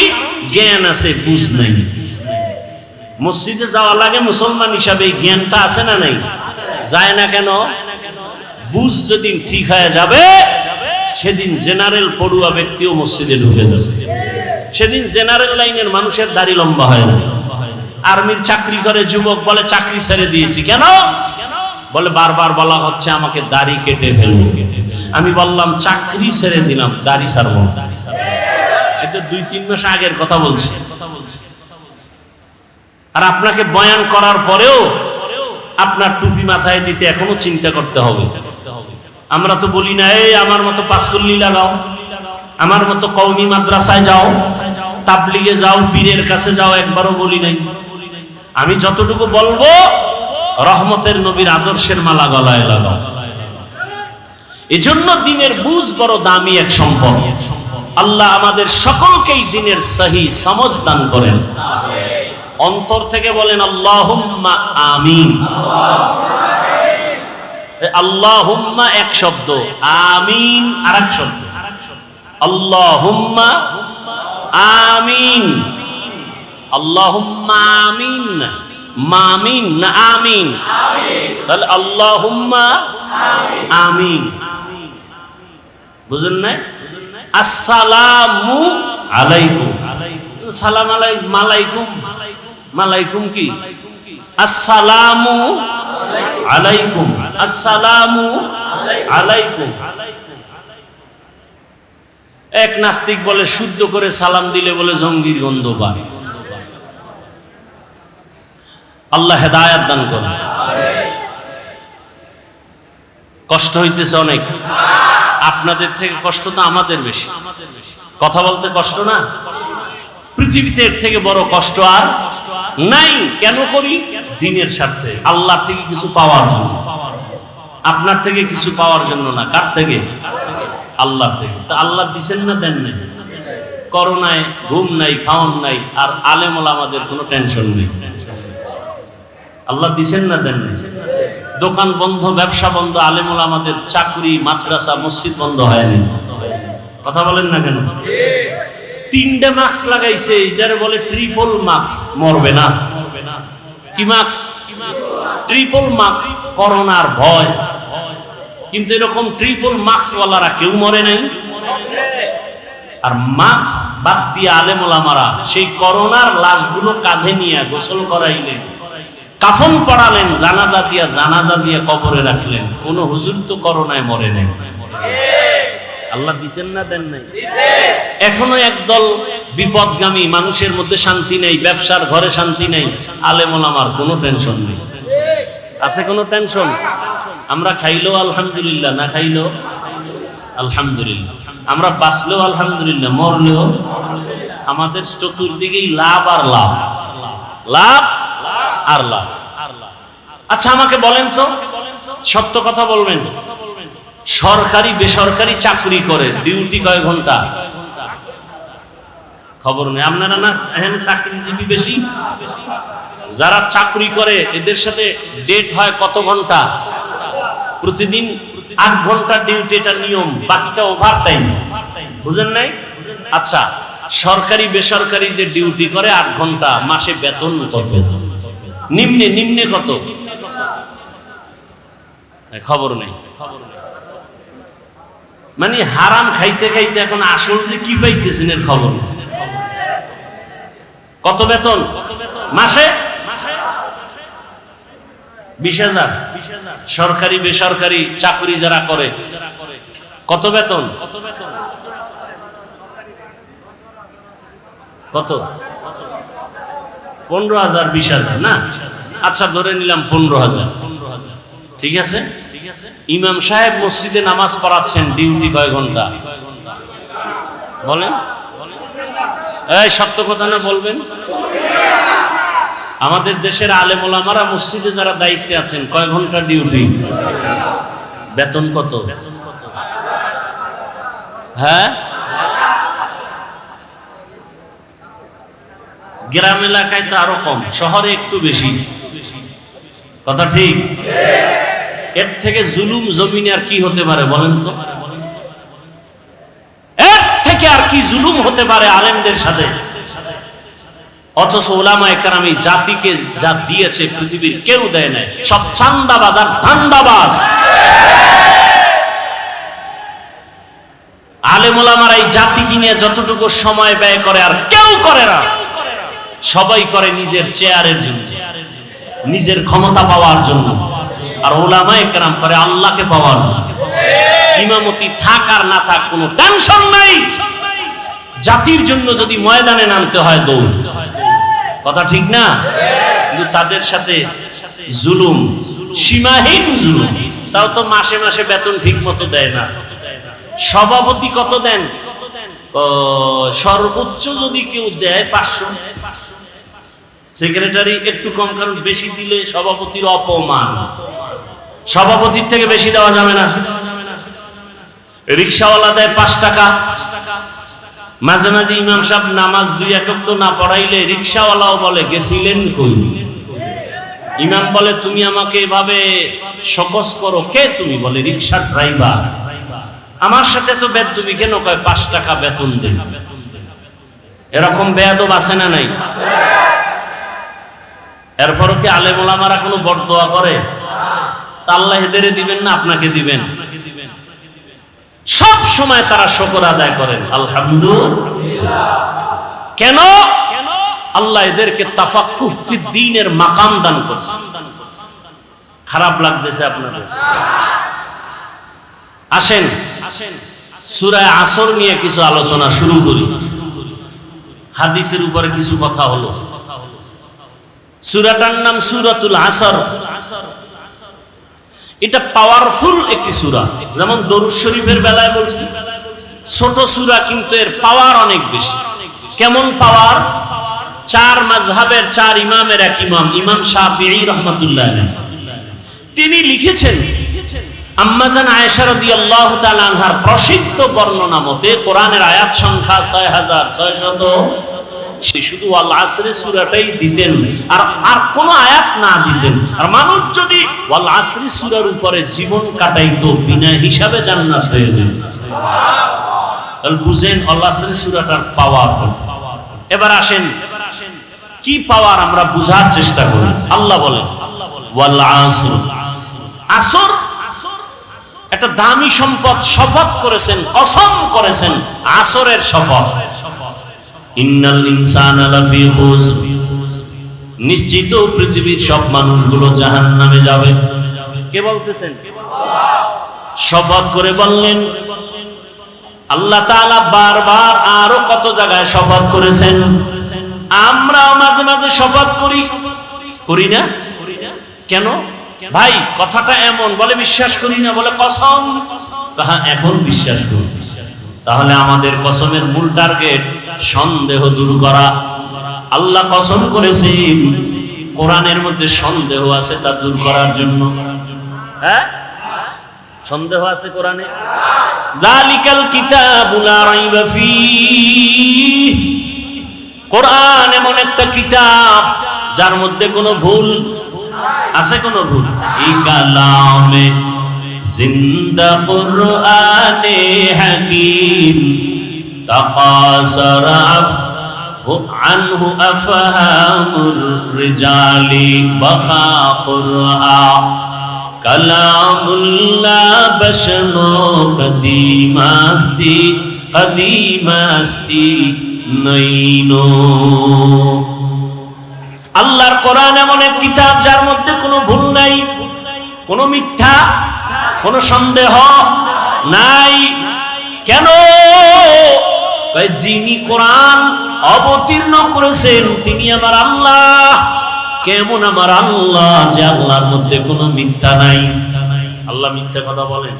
জ্ঞান আছে, বুঝ নাই। মসজিদে যাওয়া লাগে মুসলমান হিসাবে, জ্ঞানটা আছে না নাই? যায় না কেন? বুঝ যেদিন ঠিক হয়ে যাবে সেদিন জেনারেল পড়ুয়া ব্যক্তিও মসজিদে ঢুকে যাবে। সেদিন জেনারেল লাইনের মানুষের দাড়ি লম্বা হয় না। আর্মির চাকরি করে যুবক বলে চাকরি ছেড়ে দিয়েছি। কেন? বলে বারবার বলা হচ্ছে আমাকে দাড়ি কেটে ফেলবো। আমি বললাম চাকরি ছেড়ে দিলাম, দাড়ি ছাড়বো। এটা 2-3 মাস আগের কথা বলছি। আর আপনাকে বয়ান করার পরেও আপনার টুপি মাথায় দিতে এখনো চিন্তা করতে হবে। আমরা তো বলি না এই আমার মতো পাঁচকল্লি লাগাও, আমার মতো কওমি মাদ্রাসায় যাও, তাবলিগে যাও, পীরের কাছে যাও, একবারও বলি নাই। আমি যতটুকু বলবো রহমতের নবীর আদর্শের মালা গলায় লাগাও। এজন্য দ্বীনের বুঝ বড় দামি এক সম্পদ। আল্লাহ আমাদের সকলকেই দ্বীনের সহি সমঝ দান করেন। অন্তর থেকে বলেন আল্লাহুম্মা আমিন। আল্লাহুম্মা এক শব্দ, আমিন আরেক শব্দ। আল্লাহুম্মা আমিন, আল্লাহুম্মা আমিন, মামিন না আমিন। তাহলে আল্লাহুম্মা আমিন, বুঝেন না? আসসালামু আলাইকুম, সালাম আলাইকুম, মালাইকুম, মালাইকুম কি? আসসালামু আলাইকুম, আসসালামু আলাইকুম। এক নাস্তিক বলে শুদ্ধ করে সালাম দিলে বলে জঙ্গির গন্ধ পায়। আল্লাহ হেদায়েত দান করুন। কষ্ট হইতেছে অনেক, আপনাদের থেকে কষ্ট তো আমাদের বেশি। কথা বলতে কষ্ট না? পৃথিবীতে এর থেকে বড় কষ্ট আর নাই। কেন করি? দ্বীনের স্বার্থে, আল্লাহ থেকে কিছু পাওয়ার জন্য। আপনার থেকে কিছু পাওয়ার জন্য না। কার থেকে? আল্লাহ থেকে। তা আল্লাহ দিছেন না দেন নাই? করোনায় ঘুম নাই, খাওয়ান নাই, আর আলেম ওলামাদের কোনো টেনশন নেই। আল্লাহ দিছেন না দেন নাই? দোকান বন্ধ, ব্যবসা বন্ধ, আলেম ওলামাদের চাকরি, মাদ্রাসা, মসজিদ বন্ধ হয়নি। কথা বলেন না কেন? 3টে মাস্ক লাগাইছে, যারা বলে ট্রিপল মাস্ক। মরবে না। কি মাস্ক? Triple mask. করোনার ভয়, কিন্তু এরকম ট্রিপল মাস্ক ওয়ালারা কেউ মরে নাই। আর মাস্ক বাদ দিয়ে আলেম ওলামারা সেই করোনার লাশগুলো কাঁধে নিয়ে গোসল করাইলেন, কাফন পড়ালেন, জানাজা দিয়া কবরে রাখলেন। কোন হুজুর তো করোনায় মরে নাই। আল্লাহ দিছেন না দেন নাই? এখনো একদল বিপদগামী মানুষের মধ্যে শান্তি নেই, ব্যবসার ঘরে শান্তি নেই। আলেম ওলামার কোনো টেনশন নেই। আছে কোনো টেনশন? আমরা খাইলেও আলহামদুলিল্লাহ, না খাইলেও আলহামদুলিল্লাহ। আমরা বাঁচলেও আলহামদুলিল্লাহ, মরলেও। আমাদের চতুর্দিকেই লাভ আর লাভ, লাভ আর লাভ। আচ্ছা আমাকে বলেন তো, সত্য কথা বলবেন, সরকারি বেসরকারি চাকরি করে ডিউটি কয় ঘন্টা? খবর নেই। আপনারা না এখানে চাকরিজীবী বেশি, যারা চাকরি করে এদের সাথে ডেট হয় কত ঘন্টা? প্রতিদিন 8 ঘন্টা ডিউটি, এটা নিয়ম, বাকিটা ওভার টাইম। বুঝেন নাই? আচ্ছা সরকারি বেসরকারি যে ডিউটি করে 8 ঘন্টা, মাসে বেতন কত? নিম্নে নিম্নে কত? খবর নেই। মানে হারাম খাইতে খাইতে এখন আসল যে কি পাইতেছেন এর খবর। কত বেতন মাসে? 20,000। সরকারি বেসরকারি চাকরি যারা করে কত বেতন? কত? 15,000 20,000 না? আচ্ছা ধরে নিলাম 15,000। ঠিক আছে। ইমাম সাহেব মসজিদে নামাজ পড়াচ্ছেন, ডিউটি কয় ঘন্টা বলেন? এই সত্য কথা না বলবেন? আমাদের দেশের আলেম ওলামারা মসজিদে যারা দায়িত্বে আছেন কয় ঘন্টা ডিউটি? বেতন কত? হ্যাঁ গ্রাম এলাকায় তো আরো কম, শহরে একটু বেশি। কথা ঠিক? এর থেকে জুলুম জমিনে আর কি হতে পারে বলেন তো? এর থেকে আর কি জুলুম হতে পারে আলেমদের সাথে? অথচ উলামায়ে কেরাম এই জাতিকে যা দিয়েছে পৃথিবীর কেউ দেয় নাই। সব চান্দাবাজ আর ধান্দাবাজ। আলেম ওলামারা এই জাতিকে নিয়ে যতটুকু সময় ব্যয় করে আর কেউ করে না। সবাই করে নিজের চেয়ারের জন্য, নিজের ক্ষমতা পাওয়ার জন্য। আর উলামায়ে কেরাম করে আল্লাহকে পাওয়ার জন্য। ইমামতি থাক আর না থাক কোনো টেনশন নাই। জাতির জন্য যদি ময়দানে নামতে হয় দৌড়। কথা ঠিক না? কিন্তু তাদের সাথে জুলুম, সীমাহীন জুলুম। তাও তো মাসে মাসে বেতন ঠিক মতো দেয় না। সভাপতি কত দেন? সর্বোচ্চ যদি কেউ দেয় 500, সেক্রেটারি একটু কম, কারণ বেশি দিলে সভাপতির অপমান। সভাপতির থেকে বেশি দেওয়া যাবে না। রিকশাওয়ালা দেয় 5 টাকা। মাঝে মাঝে ইমাম সাহেব নামাজ 2 একক তো না পড়াইলে রিকশাওয়ালাও বলে গেছিলেন কই? ইমাম বলে তুমি আমাকে এভাবে সকস করো কে তুমি? বলে রিকশা ড্রাইভার। আমার সাথে তো বেদবি কেন? কয় 5 টাকা বেতন দেন। এরকম বেয়াদব আছে না নাই? এরপরও কি আলেম ওলামারা কোনো বরদোয়া করে? তা আল্লাহ এদের দিবেন না আপনাকে দিবেন? সব সময় তারা শুকর আদায় করেন আলহামদুলিল্লাহ। কেন? আল্লাহ এদেরকে তাফাক্কুহ ফিদ্দীনের মাকাম দান করেছে। খারাপ লাগতেছে আপনাদের? আসেন সূরা আসর নিয়ে কিছু আলোচনা শুরু করি। হাদিসের উপরে কিছু কথা হলো। সূরাটার নাম সূরাতুল আসর। এটা পাওয়ারফুল একটি সূরা। যেমন দরুদ শরীফের বেলায় বলছি ছোট সূরা, কিন্তু এর পাওয়ার অনেক বেশি। কেমন পাওয়ার? 4 মাযহাবের 4 ইমামের এক ইমাম, ইমাম শাফিঈ রাহমাতুল্লাহ আলাইহি, তিনি লিখেছেন আম্মা জান আয়েশা রাদিয়াল্লাহু তাআলা আনহার প্রসিদ্ধ বর্ণনা মতে কোরআনের আয়াত সংখ্যা 6600, শুধু ওয়াল আসরে সূরাটাই দিতেন আর কোন আয়াত না দিতেন। আর মানুষ যদি ওয়াল আসরি সূরার উপরে জীবন কাটাইতো বিনা হিসাবে জান্নাত হয়ে যেত। তাহলে বুঝেন ওয়াল আসরি সূরাটার পাওয়ার। এবার আসেন কি পাওয়ার আমরা বুঝার চেষ্টা করি। আল্লাহ বলেন ওয়াল আসর। আসর একটা দামি সম্পদ, শপথ করেছেন, কসম করেছেন আসরের শপথ। ইন্নাল ইনসানা লাফি খুসর, নিশ্চিত পৃথিবীর সব মানুষগুলো জাহান্নামে যাবে। কে বলতেছেন? শপথ করে বললেন আল্লাহ তাআলা। বারবার আরো কত জায়গায় শপথ করেছেন। আমরাও মাঝে মাঝে শপথ করি না? কেন ভাই? কথাটা এমন, বলে বিশ্বাস করি না, বলে কসম। হ্যাঁ, এখন বিশ্বাস করি। তাহলে আমাদের কসমের মূল টার্গেট সন্দেহ দূর করা। আল্লাহ কসম করেছেন কোরআনের মধ্যে সন্দেহ আছে তা দূর করার জন্য। হ্যাঁ, সন্দেহ আছে কোরআনে। যালিকাল কিতাবু লা রাইবা ফীহ, কোরআন এমন একটা কিতাব যার মধ্যে কোনো ভুল আছে? কোনো ভুল? এই কালামে জিন্দা কুরআনে হাকীম তাকাসারা আনহু আফহামুর রিজালি বাখা কুরআন কালামুল্লাহ বশনো কদিমাস্তি নইনো। আল্লাহর কোরআন এমন এক কিতাব যার মধ্যে কোনো ভুল নাই, কোনো মিথ্যা, কোনো সন্দেহ নাই। কেন? যিনি কোরআন অবতীর্ণ করেছেন তিনি আমার আল্লাহ। কেমন আমার আল্লাহ? যে আল্লাহর মধ্যে কোনো মিথ্যা নাই। আল্লাহ মিথ্যা কথা বলেন?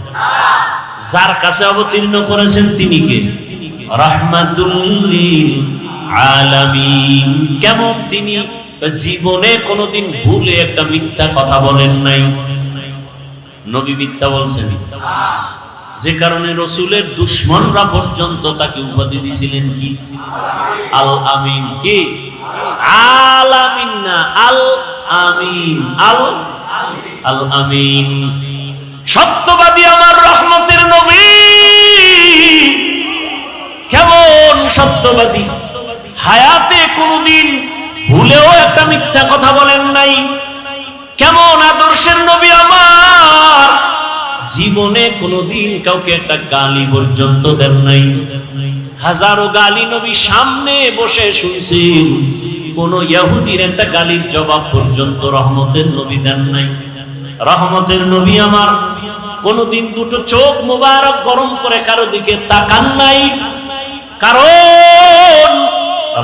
যার কাছে অবতীর্ণ করেছেন তিনি কে? রাহমাতুল লিল আলামিন। কেমন তিনি? জীবনে কোনোদিন ভুলে একটা মিথ্যা কথা বলেন নাই। নবী মিথ্যা বলছেন, যে কারণে রাসূলের দুশমনরা পর্যন্ত তাকে উপাধি দিয়েছিলেন কি? আল আমিন। কি? আলামিন না, আল আমিন, আল আল আমিন। সত্যবাদী আমার রহমতের নবী কেমন সত্যবাদী, হায়াতে কোনদিন ভুলেও একটা মিথ্যা কথা বলেন নাই। কেমন আদর্শের নবী আমার, জীবনে কোনদিন কাউকে একটা গালি পর্যন্ত দেন নাই। হাজারো গালি নবী সামনে বসে শুনছেন, কোন ইহুদির একটা গালির জবাব পর্যন্ত রহমতের নবী দেন নাই। রহমতের নবী আমার কোনদিন দুটো চোখ মোবারক গরম করে কারো দিকে তাকান নাই, কারণ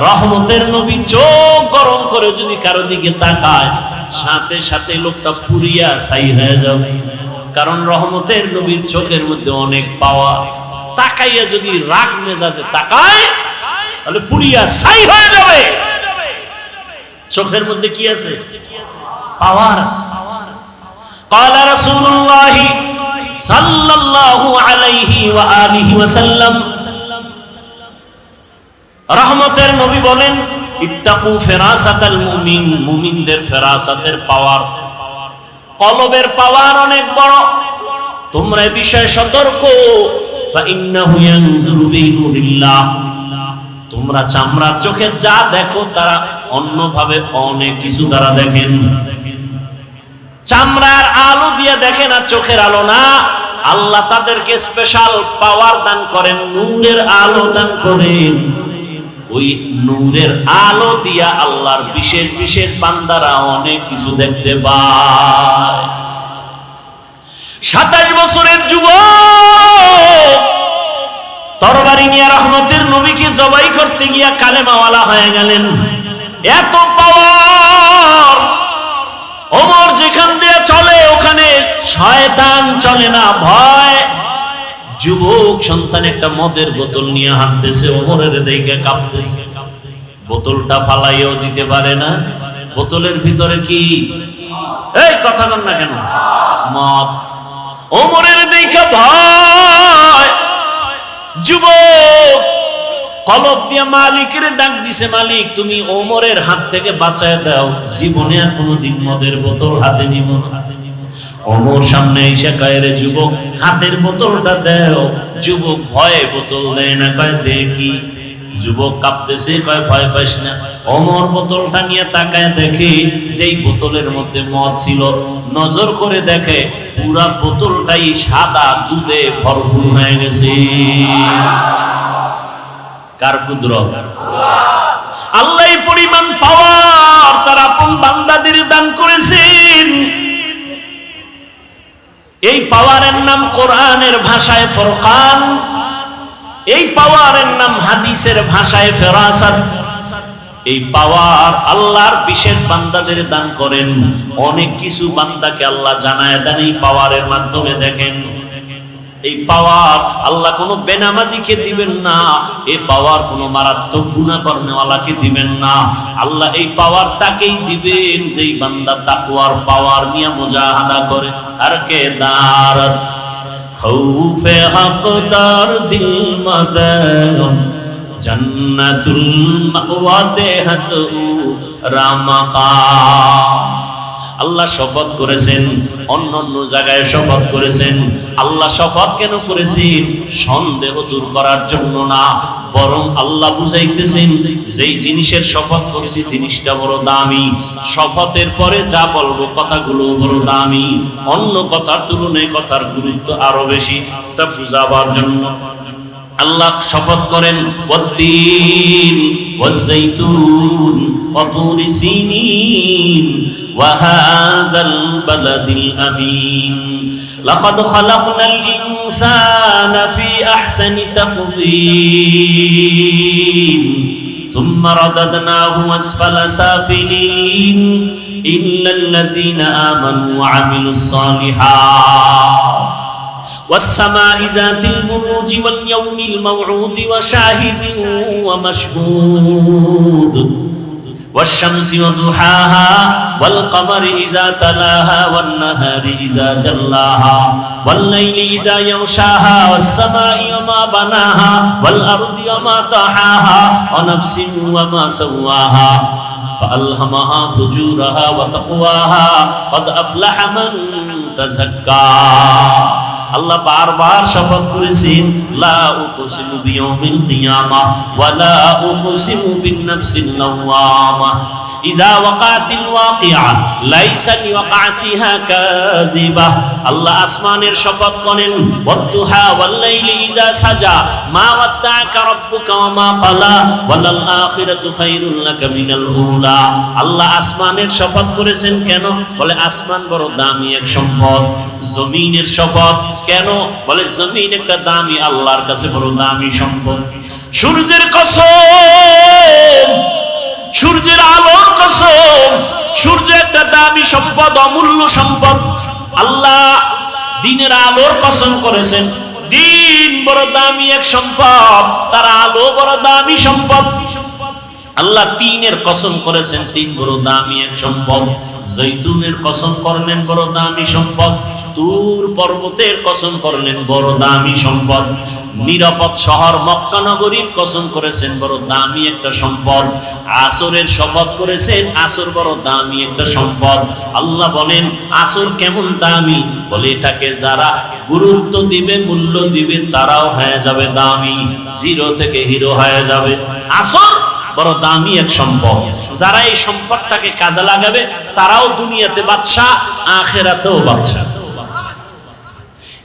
রহমতের নবী চোখ গরম করে যদি কারো দিকে তাকায় সাথে সাথে লোকটা পুরিয়া ছাই হয়ে যাবে। কারণ রহমতের নবীর চোখের মধ্যে অনেক পাওয়া, তাকাইয়া যদি রাগ মেজাজে তাকায় তাহলে পুরিয়া ছাই হয়ে যাবে। চোখের মধ্যে কি আছে? পাওয়ার আছে। قال رسول الله صلى الله عليه وآله وسلم, রহমতের নবী বলেন, ইত্তাকু ফিরাসাতাল মুমিন, মুমিনদের ফিরাসাতের পাওয়ার, কলবের পাওয়ার অনেক বড়, তোমরা এই বিষয়ে সতর্ক। ফাইন্নাহু ইয়ানজুরু বিনুরিল্লাহ, তোমরা চামড়ার চোখে যা দেখো তারা অন্যভাবে অনেক কিছু তারা দেখেন। চামড়ার আলো দিয়ে দেখে না, চোখের আলো না। আল্লাহ তাদেরকে স্পেশাল পাওয়ার দান করেন, নূরের আলো দান করেন। ওই নূরের আলো দিয়া আল্লাহর বিশেষ বিশেষ বান্দারা অনেক কিছু দেখতে পায়। 27 বছরের যুবক তরবারি নিয়ে রহমতের নবীকে জবাই করতে গিয়া কালেমাওয়ালা হয়ে গেলেন। এত পাওয়ার, ওমর যেখান দিয়ে চলে ওখানে শয়তান চলে না, ভয়। যুবক সন্তান একটা মদের বোতল নিয়ে হাঁটতেছে, ওমরের দিকে কাঁপতেছে, বোতলটা ফালাইও দিতে পারে না। বোতলের ভিতরে কি? এই কথা বল না কেন? মদ। ওমরের দিকে ভয়। যুবক কলব দিয়ে মালিকের ডাক দিছে, মালিক তুমি ওমরের হাত থেকে বাঁচায় দাও, জীবনে আর কোনোদিন মদের বোতল হাতে নিব না। ওমর সামনে এসে কয়, রে যুবক হাতের বোতলটা দাও। যুবক ভয়ে বোতল দেয় না, কয় দেখি। যুবক কাঁপতেছে, কয় ভয় পাইস না। ওমর বোতলটা নিয়ে তাকায় দেখে যেই বোতলের মধ্যে মদ ছিল, নজর করে দেখে পুরা বোতলটাই সাদা দুধে ভরপুর হয়ে গেছে। কার কুদরত? আল্লাহ এই পরিমাণ পাওয়ার তার আপন বান্দাদের দান করেছেন। এই পাওয়ারের নাম কোরআনের ভাষায় ফুরকান, এই পাওয়ারের নাম হাদিসের ভাষায় ফেরাসাত। এই পাওয়ার আল্লাহর বিশেষ বান্দাদের দান করেন। অনেক কিছু বান্দাকে আল্লাহ জানায় দেন এই পাওয়ারের মাধ্যমে। দেখেন এই পাওয়ার আল্লাহ কোনো বেনামাজিকে দিবেন না, এই পাওয়ার কোনো মারাত্মক গুনাহ করনেওয়ালাকে দিবেন না। আল্লাহ এই পাওয়ার তাকেই দিবেন যেই বান্দা তাকওয়ার পাওয়ার নিয়ে মুজাহাদা করে। আর কে দারত খৌফে হকদার দিল মদন, জান্নাতুল মাওয়া দেহত রামাকা। আল্লাহ শপথ করেছেন, অন্য অন্য জায়গায় শপথ করেছেন। আল্লাহ শপথ কেন করেছেন? সন্দেহ দূর করার জন্য না, বরং আল্লাহ বুঝাইতেছেন যেই জিনিসের শপথ করছি জিনিসটা বড় দামি। শপথের পরে যা বলবো কথাগুলো বড় দামি, অন্য কথার তুলনায় কথার গুরুত্ব আরো বেশি, তা বুঝাবার জন্য আল্লাহ শপথ করেন, ওয়াত্তিন ওয়াজ্জাইতুন ওয়া তুরি সিনিন ওয়া হাযাল বালাদিল আমিন লাকাদ খালাকনাল ইনসানা ফি আহসানি তাকওয়িম সুম্মা রাদাদনাহু আসফালা সাফিলিন ইল্লাল্লাযীনা আমানু ওয়া আমিলুস সালিহাত والسماء ذات البروج واليوم الموعود وشاهد ومشهود والشمس وضحاها والقمر إذا تلاها والنهار إذا جلاها والليل إذا يغشاها والسماء وما بناها والأرض وما طحاها ونفس وما سواها فألهمها فجورها وتقواها قد أفلح من تزكى আল্লাহ বারবার শপথ করেছেন লা উকসিমু বিয়াউমিল কিয়ামা ওয়া লা উকসিমু বিন নাফসিল লাওয়ামা ইযা ওয়াকাতিল ওয়াকিআ লাইসা লিওয়াকাতিহা কাযিবা আল্লাহ আসমানের শপথ করেন ওয়াদুহা ওয়াল লাইলি ইযা সাজা মা ওয়াদ্দাআকা রাব্বুকা ওয়া মা ক্বালা ওয়ালাল আখিরাতু খায়রুল লাকা মিনাল উলা আল্লাহ আসমানের শপথ করেছেন কেন বলে আসমান বড় দামি এক সম্পদ জমিনের শপথ কেন বলে জমিন একটা দামি আল্লাহর কাছে বড় দামি সম্পদ সূর্যের কসম সূর্যের আলোর কসম সূর্য একটা দামি সম্পদ অমূল্য সম্পদ আল্লাহ দিনের আলোর কসম করেছেন দিন বড় দামি এক সম্পদ তার আলো বড় দামি সম্পদ আল্লাহ তিনের কসম করেছেন তিন বড় দামি এক সম্পদ জৈতুনের কসম করলেন বড় দামি সম্পদ তুর পর্বতের কসম করলেন বড় দামি সম্পদ নিরাপদ শহর মক্কা নগরীর কসম করেছেন বড় দামি একটা সম্পদ আসরের শপথ করেছেন আসর বড় দামি একটা সম্পদ আল্লাহ বলেন আসর কেমন দামি বলে এটাকে যারা গুরুত্ব দিবে মূল্য দিবে তারাও হয়ে যাবে দামি জিরো থেকে হিরো হয়ে যাবে আসর বড় দামি এক সম্পদ যারা এই সম্পদটাকে কাজে লাগাবে তারাও দুনিয়াতে বাদশা আখিরাতেও বাদশা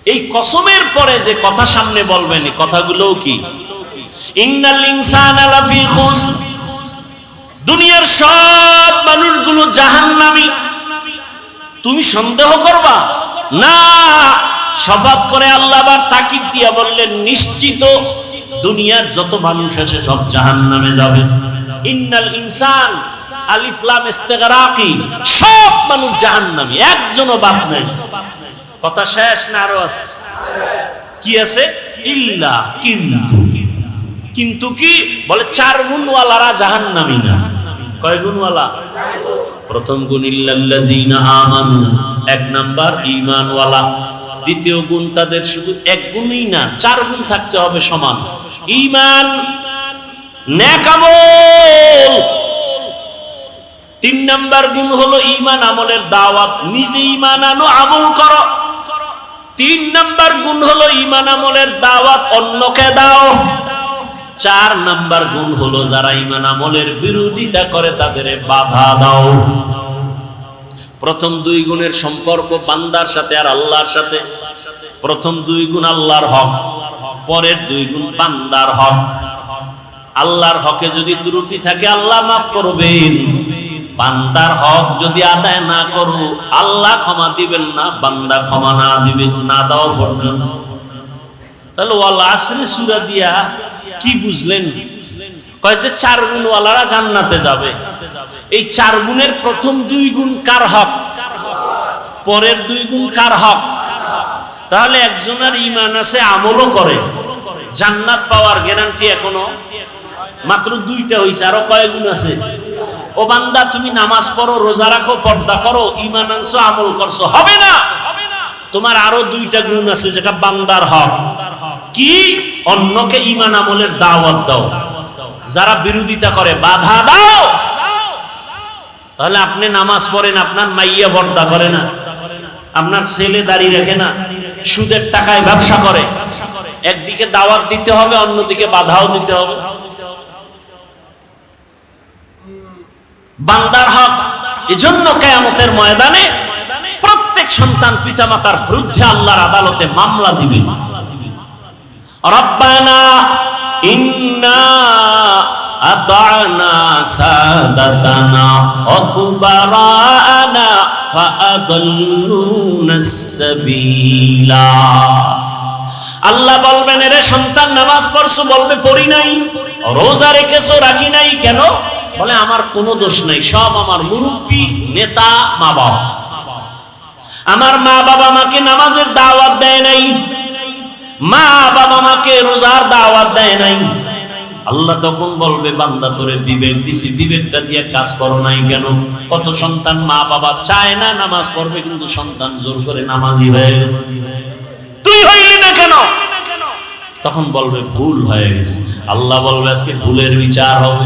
এই কসমের পরে যে কথা সামনে বলবেন এই কথাগুলো কি ইন্নাল ইনসানা লাফি খুসর দুনিয়ার সব মানুষগুলো জাহান্নামী তুমি সন্দেহ করবা না শপথ করে আল্লাহ আবার তাকিদ দিয়া বললেন নিশ্চিত দুনিয়ার যত মানুষ আছে সব জাহান্নামে যাবে ইন্নাল ইনসান আলিফ লাম ইস্তিগরাকি সব মানুষ জাহান্নামী একজনও বাদ নাই কথা শেষ না আরো আছে কি আছে ইল্লা কিন্তু কিন্তু কি বলে চার গুণওয়ালারা জাহান্নামী না কয় গুণওয়ালা প্রথম গুণ ইল্লাল্লাযীনা আমানু এক নাম্বার ঈমানওয়ালা দ্বিতীয় গুণ তাদের শুধু এক গুণই না চার গুণ থাকতে হবে সমান ঈমান নেক আমল তিন নাম্বার গুণ হলো ঈমান আমলের দাওয়াত নিজে ঈমান আনো আমল করো তিন নাম্বার গুণ হলো ঈমান আমলের দাওয়াত অন্যকে দাও চার নাম্বার গুণ হলো যারা ঈমান আমলের বিরোধিতা করে তাদের বাধা দাও প্রথম দুই গুণের সম্পর্ক বান্দার সাথে আর আল্লাহর সাথে প্রথম দুই গুণ আল্লাহর হক পরের দুই গুণ বান্দার হক আল্লাহর হকে যদি ত্রুটি থাকে আল্লাহ মাফ করবেন বান্দার হক যদি আদায় না করো আল্লাহ ক্ষমা দিবেন না বান্দা ক্ষমা না দিবেন না দাও পর্যন্ত তাহলে ওয়াল আসরি সূরা দিয়া কি বুঝলেন কয় যে চার গুণওয়ালারা জান্নাতে যাবে এই চার গুণের প্রথম দুই গুণ কার হক পরের দুই গুণ কার হক তাহলে একজনের ঈমান আছে আমলও করে জান্নাত পাওয়ার গ্যারান্টি এখনো মাত্র দুইটা হইছে আরো কয় গুণ আছে ও বান্দা তুমি নামাজ পড়ো রোজা রাখো পর্দা করো ঈমান আনছো আমল করছো হবে না তোমার আরো দুইটা গুণ আছে যেটা বান্দার হক কি অন্যকে ঈমান আমলের দাওয়াত দাও যারা বিরোধিতা করে বাধা দাও তাহলে আপনি নামাজ পড়েন আপনার মাইয়া পর্দা করে না আপনার ছেলে দাঁড়িয়ে রাখে না সুদের টাকায় ব্যবসা করে একদিকে দাওয়াত দিতে হবে অন্যদিকে বাধাও দিতে হবে বান্দার হক এজন্য কিয়ামতের ময়দানে প্রত্যেক সন্তান পিতামাতার বিরুদ্ধে আল্লাহর আদালতে মামলা দিবে রব্বানা ইন্না আতা'না সাদাতানা ওয়া কুবারানা ফাআদাল্লুনাস সাবিলা আল্লাহ বলবেন এরে সন্তান নামাজ পড়ছো বলবে পড়ি নাই রোজা রেখেছো রাখি নাই কেন বলে আমার কোনো দোষ নাই সব আমার মুরব্বি নেতা মা বাবা আমার মা বাবা আমাকে নামাজের দাওয়াত দেয় নাই মা বাবা আমাকে রোজার দাওয়াত দেয় নাই আল্লাহ তখন বলবে বান্দা তোরে বিবেক দিছি, বিবেকটা দিয়ে কাজ করো নাই কেন? কত সন্তান মা বাবা চায় না নামাজ পড়বে, কিন্তু সন্তান জোর করে নামাজি হয়ে গেছে, তুই হইলি না কেন? তখন বলবে ভুল হয়ে গেছে। আল্লাহ বলবে আজকে ভুলের বিচার হবে।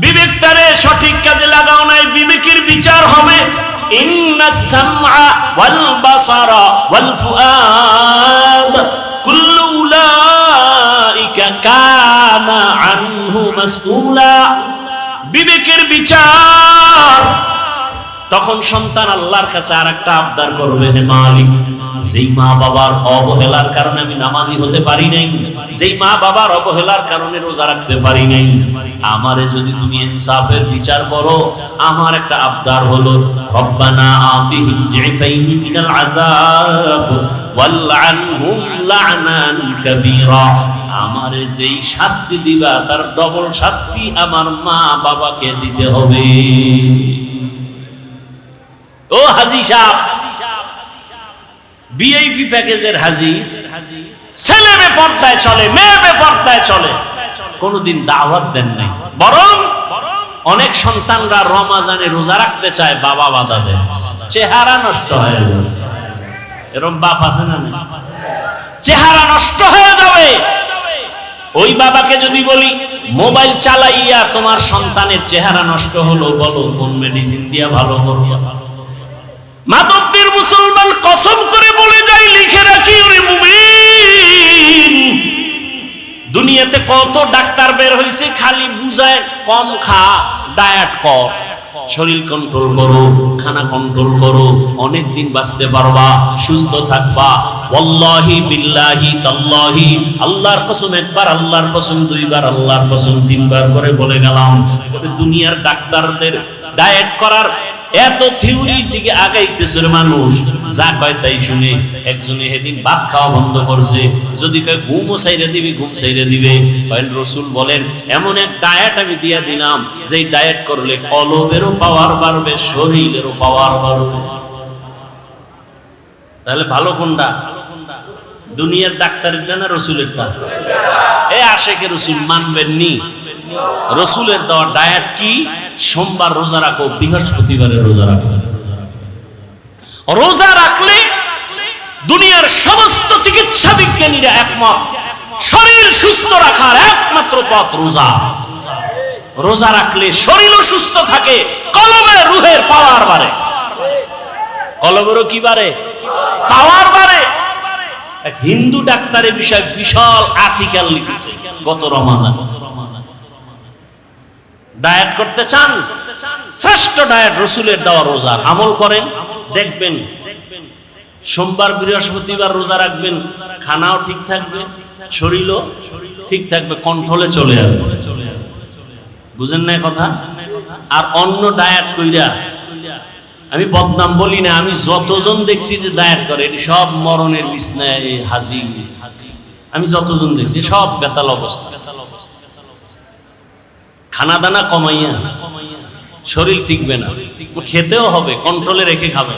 বিবেকটারে সঠিক কাজে লাগাও নাই, বিবেকের বিচার হবে। ইন্নাস সামআ ওয়াল বাসারা ওয়াল ফুআদ কুল্লু উলাইকা কানা আনহু মাসউলা। বিবেকের বিচার। তখন সন্তান আল্লাহর কাছে আরেকটা আবদার করবে, হে মালিক, যেই মা বাবার অবহেলার কারণে আমি নামাজি হতে পারি নাই, যেই মা বাবার অবহেলার কারণে রোজা রাখতে পারি নাই, আমারে যদি তুমি ইনসাফের বিচার করো, আমার একটা আবদার হলো, রব্বানা আতিহিম যিফাইনি মিনাল আযাব ওয়ালআনহুম লা'নান কাবীরা। আমারে যেই শাস্তি দিবা তার ডবল শাস্তি আমার মা বাবাকে দিতে হবে। ও হাজী সাহেব, ভিআইপি প্যাকেজের হাজী, ছেলে বেপরদায় চলে, মেয়ে বেপরদায় চলে, কোনদিন দাওয়াত দেন নাই, বরং অনেক সন্তানরা রমজানে রোজা রাখতে চায়, বাবা বাধা দেয়, চেহারা নষ্ট হয়ে যাবে। এরকম বাপ আছে না? চেহারা নষ্ট হয়ে যাবে। ওই বাবাকে যদি বলি মোবাইল চালাইয়া তোমার সন্তানের চেহারা নষ্ট হলো, বলো কোন মেডিসিন দিয়া ভালো করবো? মাতব্বীর মুসলমান কসম করে বলে যায়, লিখে রাখি ওরে মুমিন, দুনিয়াতে কত ডাক্তার বের হইছে, খালি বুঝায় কম খা, ডায়েট কর, শরীর কন্ট্রোল করো, খানা কন্ট্রোল করো, অনেক দিন বাঁচতে পারবা, সুস্থ থাকবা। ওয়াল্লাহি বিল্লাহি তাল্লাহি, আল্লাহর কসম একবার, আল্লাহর কসম দুইবার, আল্লাহর কসম তিনবার করে বলে গেলাম। দুনিয়ার ডাক্তারদের ডায়েট করার এত থিওরির দিকে আগাইতেছে মানুষ, যা কয় তাই শুনে। একজনে সেদিন ভাত খাওয়া বন্ধ করছে, যদি কয় ঘুমও ছাইরে দিবি, ঘুম ছাইরে দিবে। রাসূল বলেন এমন এক ডায়েট আমি দিয়া দিলাম, যেই ডায়েট করলে কলবেরও পাওয়ার বাড়বে, শরীরেরও পাওয়ার বাড়বে। তাহলে ভালো কোনটা? দুনিয়ার ডাক্তারেরটা না রাসূলেরটা? এই আশেকে রাসূল মানবেন নি? রাসূলের দেওয়া ডায়েট কি? সোমবার রোজা রাখো, বৃহস্পতিবারে রোজা রাখো। রোজা রাখলে দুনিয়ার সমস্ত চিকিৎসা বিজ্ঞানীরা একমত, শরীর সুস্থ রাখার একমাত্র পথ রোজা। রোজা রাখলে শরীরও সুস্থ থাকে, কলবে রুহের পাওয়ার বাড়ে। কলবেরও কি বাড়ে? পাওয়ার বাড়ে। এক হিন্দু ডাক্তারের বিষয়ে বিশাল আর্টিকেল লিখেছে গত রমজান। ডায়েট করতে চান? শ্রেষ্ঠ ডায়েট রাসূলের দেওয়া রোজা। আমল করেন, দেখবেন সোমবার বৃহস্পতিবার রোজা রাখবেন, খানাও ঠিক থাকবে, শরীরও ঠিক থাকবে, কন্ট্রোলে চলে যাবে। বুঝেন না কথা? আর অন্য ডায়েট কইরা, আমি বদনাম বলি না, আমি যতজন দেখছি যে ডায়েট করে, এটি সব মরণের বিছনায় হাজির। আমি যতজন দেখছি সব বেতাল অবস্থা। খানা দানা কমাইয়া শরীর টিকবে না, খেতেও হবে, কন্ট্রোলে রেখে খাবে।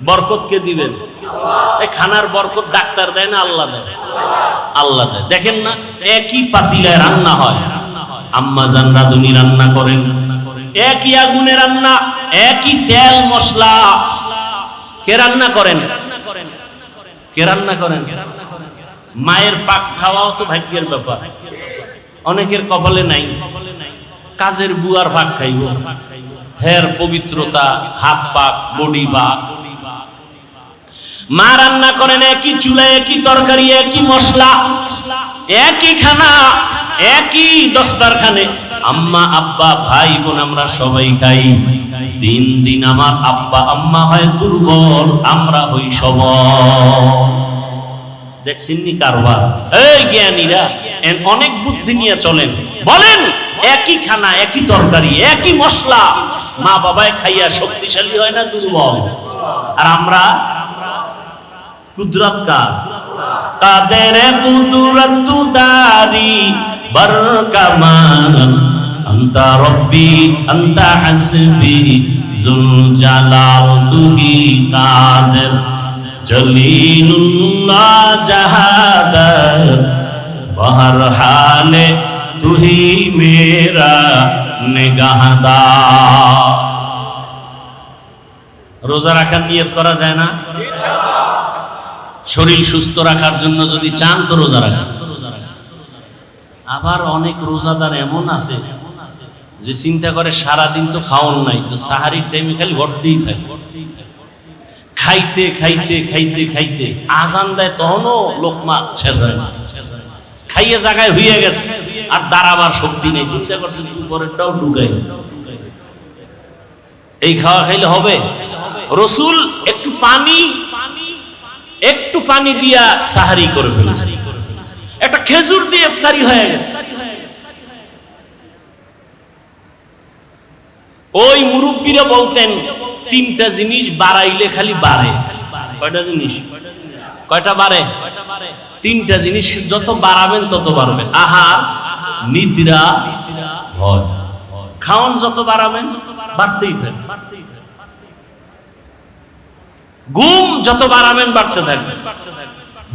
বরকত কে দিবেন? এই খানার বরকত ডাক্তার দেয় না, আল্লাহ দেয়? আল্লাহ দেয়। দেখেন না, একই পাতিলায় রান্না হয়, আম্মা জান রাঁধুনি রান্না করেন, একই আগুনে রান্না, একই তেল মশলা। কে রান্না করেন? কে রান্না করেন? মায়ের পাক খাওয়াও তো ভাগ্যের ব্যাপার, অনেকের কপালে নাই। কাজের বুয়ার ভাগ খাইব, হের পবিত্রতা, হাত পাক, বডি পাক। মা রান্না করেন একই চুলায়, একই তরকারি, একই মশলা, একই খানা, একই দস্তরখানে। আম্মা আব্বা ভাই বোন আমরা সবাই খাই। দিন দিন আমার আব্বা আম্মা হয় দুর্বল, আমরা হই সবল। দেখছেননি কারবার? এই জ্ঞানীরা অনেক বুদ্ধি নিয়ে চলেন, বলেন একই খানা, একই তরকারি, একই মশলা, মা বাবায় খাইয়া শক্তিশালী হয় না দুর্বল? আর আমরা কুদরত কার? কাদের কুদরত দারি বরকামান, আনতা রব্বি আনতা হাসবি যুল জালাল, তুহি কাদের জলিলুল্লাহ জাহাদাত बहर हाले तू ही मेरा निगाहदार। রোজা রাখার নিয়ত করা যায় না? শরীর সুস্থ রাখার জন্য যদি চান তো রোজা রাখেন। আবার অনেক রোজাদার এমন আছে যে চিন্তা করে সারাদিন তো খাওয়ান নাই, তো সাহারির টাইমে খালি ভর্তিই থাকে, খাইতে খাইতে খাইতে খাইতে আজান দেয় তখনও লোকমা শেষ হয় না, খাইয়ে জায়গায় হইয়া গেছে আর দাঁড়াবার শক্তি নেই। চিন্তা করছে উপরেরটাও ঢুকাই, এই খাওয়া খাইলে হবে? রসুল একটু পানি দিয়া সাহারি করে ফেলেছে, একটা খেজুর দিয়ে ইফতারি হয়ে গেছে। ওই মুরব্বীরা বলতেন তিনটা জিনিস বাড়াইলে খালি বাড়ে। কয়টা জিনিস? কয়টা বাড়ে? তিনটা জিনিস যত বাড়াবেন তত বাড়বে। আহার, নিদ্রা, ভয়। খাওয়ান যত বাড়াবেন বাড়তেই থাকবে। ঘুম যত বাড়াবেন বাড়তে থাকবে,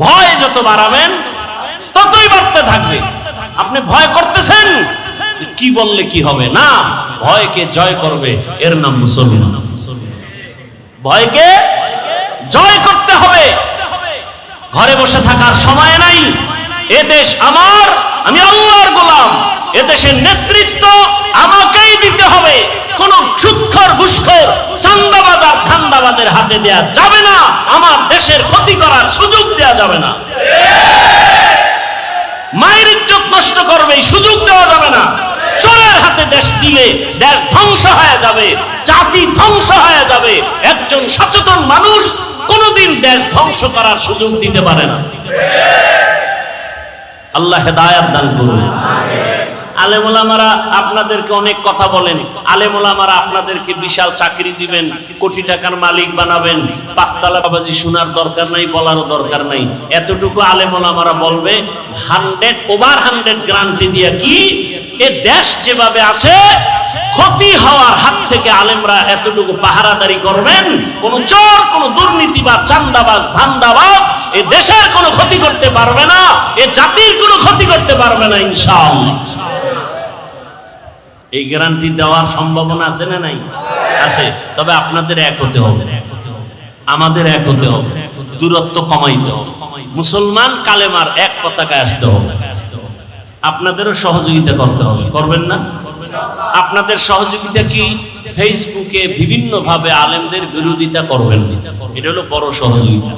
ভয় যত বাড়াবেন ততই বাড়তে থাকবে। আপনি ভয় করতেছেন, কি বললে কি হবে? না, ভয়কে জয় করবে, এর নাম মুসলমান। ভয়কে জয় করতে হবে। ঘরে বসে থাকার সময় নাই। এ দেশ আমার, আমি আল্লাহর গোলাম। এ দেশের নেতৃত্ব আমাকেই দিতে হবে। কোন সুদখোর, ঘুষখোর, চাঁদাবাজ আর ধান্দাবাজের হাতে দেয়া যাবে না। আমার দেশের ক্ষতি করার সুযোগ দেয়া যাবে না। মায়ের ইজ্জত নষ্ট করবে, সুযোগ দেওয়া যাবে না। চোরের হাতে দেশ দিলে দেশ ধ্বংস হয়ে যাবে, জাতি ধ্বংস হয়ে যাবে। একজন সচেতন মানুষ কোনদিন দেশ ধ্বংস করার সুযোগ দিতে পারে না। আল্লাহ হেদায়েত দান করুন। আলেম ওলামারা আপনাদেরকে অনেক কথা বলেন, আলেম ওলামারা আপনাদেরকে বিশাল চাকরি দিবেন, কোটি টাকার মালিক বানাবেন, পাঁচতলা বাবাজি শোনার দরকার নাই, বলারও দরকার নাই। এতটুকু আলেম ওলামারা বলবে 100% গ্যারান্টি দিয়া কি এ দেশ যেভাবে আছে ক্ষতি হওয়ার হাত থেকে আলেমরা এতটুকু পাহারাদারি করবেন। কোন চোর, কোন দুর্নীতিবাজ, চাঁদাবাজ, ধান্দাবাজ এ দেশের কোনো ক্ষতি করতে পারবে না, এ জাতির কোনো ক্ষতি করতে পারবে না ইনশাআল্লাহ। এই গ্যারান্টি দেওয়ার সম্ভাবনা আছে না নাই? আছে। তবে আপনাদের এক হতে হবে, আমাদের এক হতে হবে, দূরত্ব কমাইতে হবে। মুসলমান কালেমার এক পতাকায় আসতে হবে। আপনাদেরও সহযোগিতা করতে হবে, করবেন না? আপনাদের সহযোগিতা কি? ফেসবুকে বিভিন্ন ভাবে আলেমদের বিরোধিতা করবেন, এটা হলো বড় সহযোগিতা।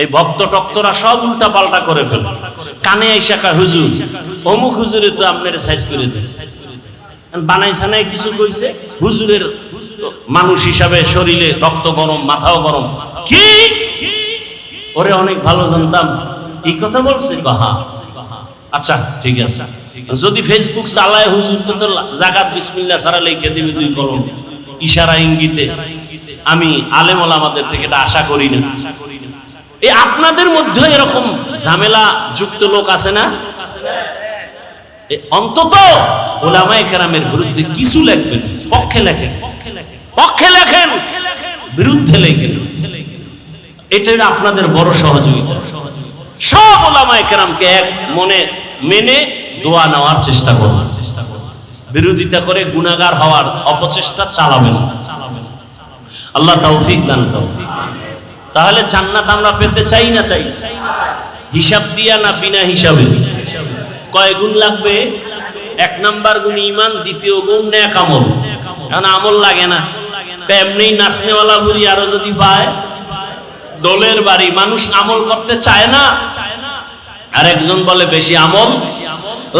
এই ভক্ত টক্তরা সব উল্টা পাল্টা করে ফেলে, কানে আইসা কা হুজুর অমুক হুজুরে তো আপনার সাইজ করে দিচ্ছে, বানাইছে নাই কিছু কইছে, হুজুরের মানুষ হিসাবে শরীরে রক্ত গরম, মাথাও গরম। কি ওরে অনেক ভালো জানতাম, এই কথা বলছে? হ্যাঁ, আচ্ছা ঠিক আছে। যদি ফেসবুক চালায় হুজুর তো জাগাত বিসমিল্লাহ ছাড়া লিখে দিবে দুই কলম, ইশারা ইঙ্গিতে। আমি আলেম ওলামাদের থেকে এটা আশা করি না। এই আপনাদের মধ্যে এরকম ঝামেলা যুক্ত লোক আছে না? অন্তত ওলামায়ে কেরামের বিরুদ্ধে কিছু লিখবেন, পক্ষে লেখেন, পক্ষে লেখেন, বিরুদ্ধে লেখেন। এটা আপনাদের বড় সহযোগিতা। সব ওলামায়ে কেরামকে এক মনে মেনে দোয়া নেওয়ার চেষ্টা করবেন, বিরোধিতা করে গুনাহগার হওয়ার অপচেষ্টা চালাবেন। আল্লাহ তৌফিক দান করুন। তাহলে জান্নাত আমরা পেতে চাই না? চাই। হিসাব দিয়া না বিনা হিসাবে? কয় গুণ লাগবে? 1 নাম্বার গুণ ঈমান, দ্বিতীয় গুণ নেক আমল। এখন আমল লাগে না, এমনি নাচনেওয়ালা বুড়ি আরো যদি পায় দোলের বাড়ি, মানুষ আমল করতে চায় না। আর একজন বলে বেশি আমল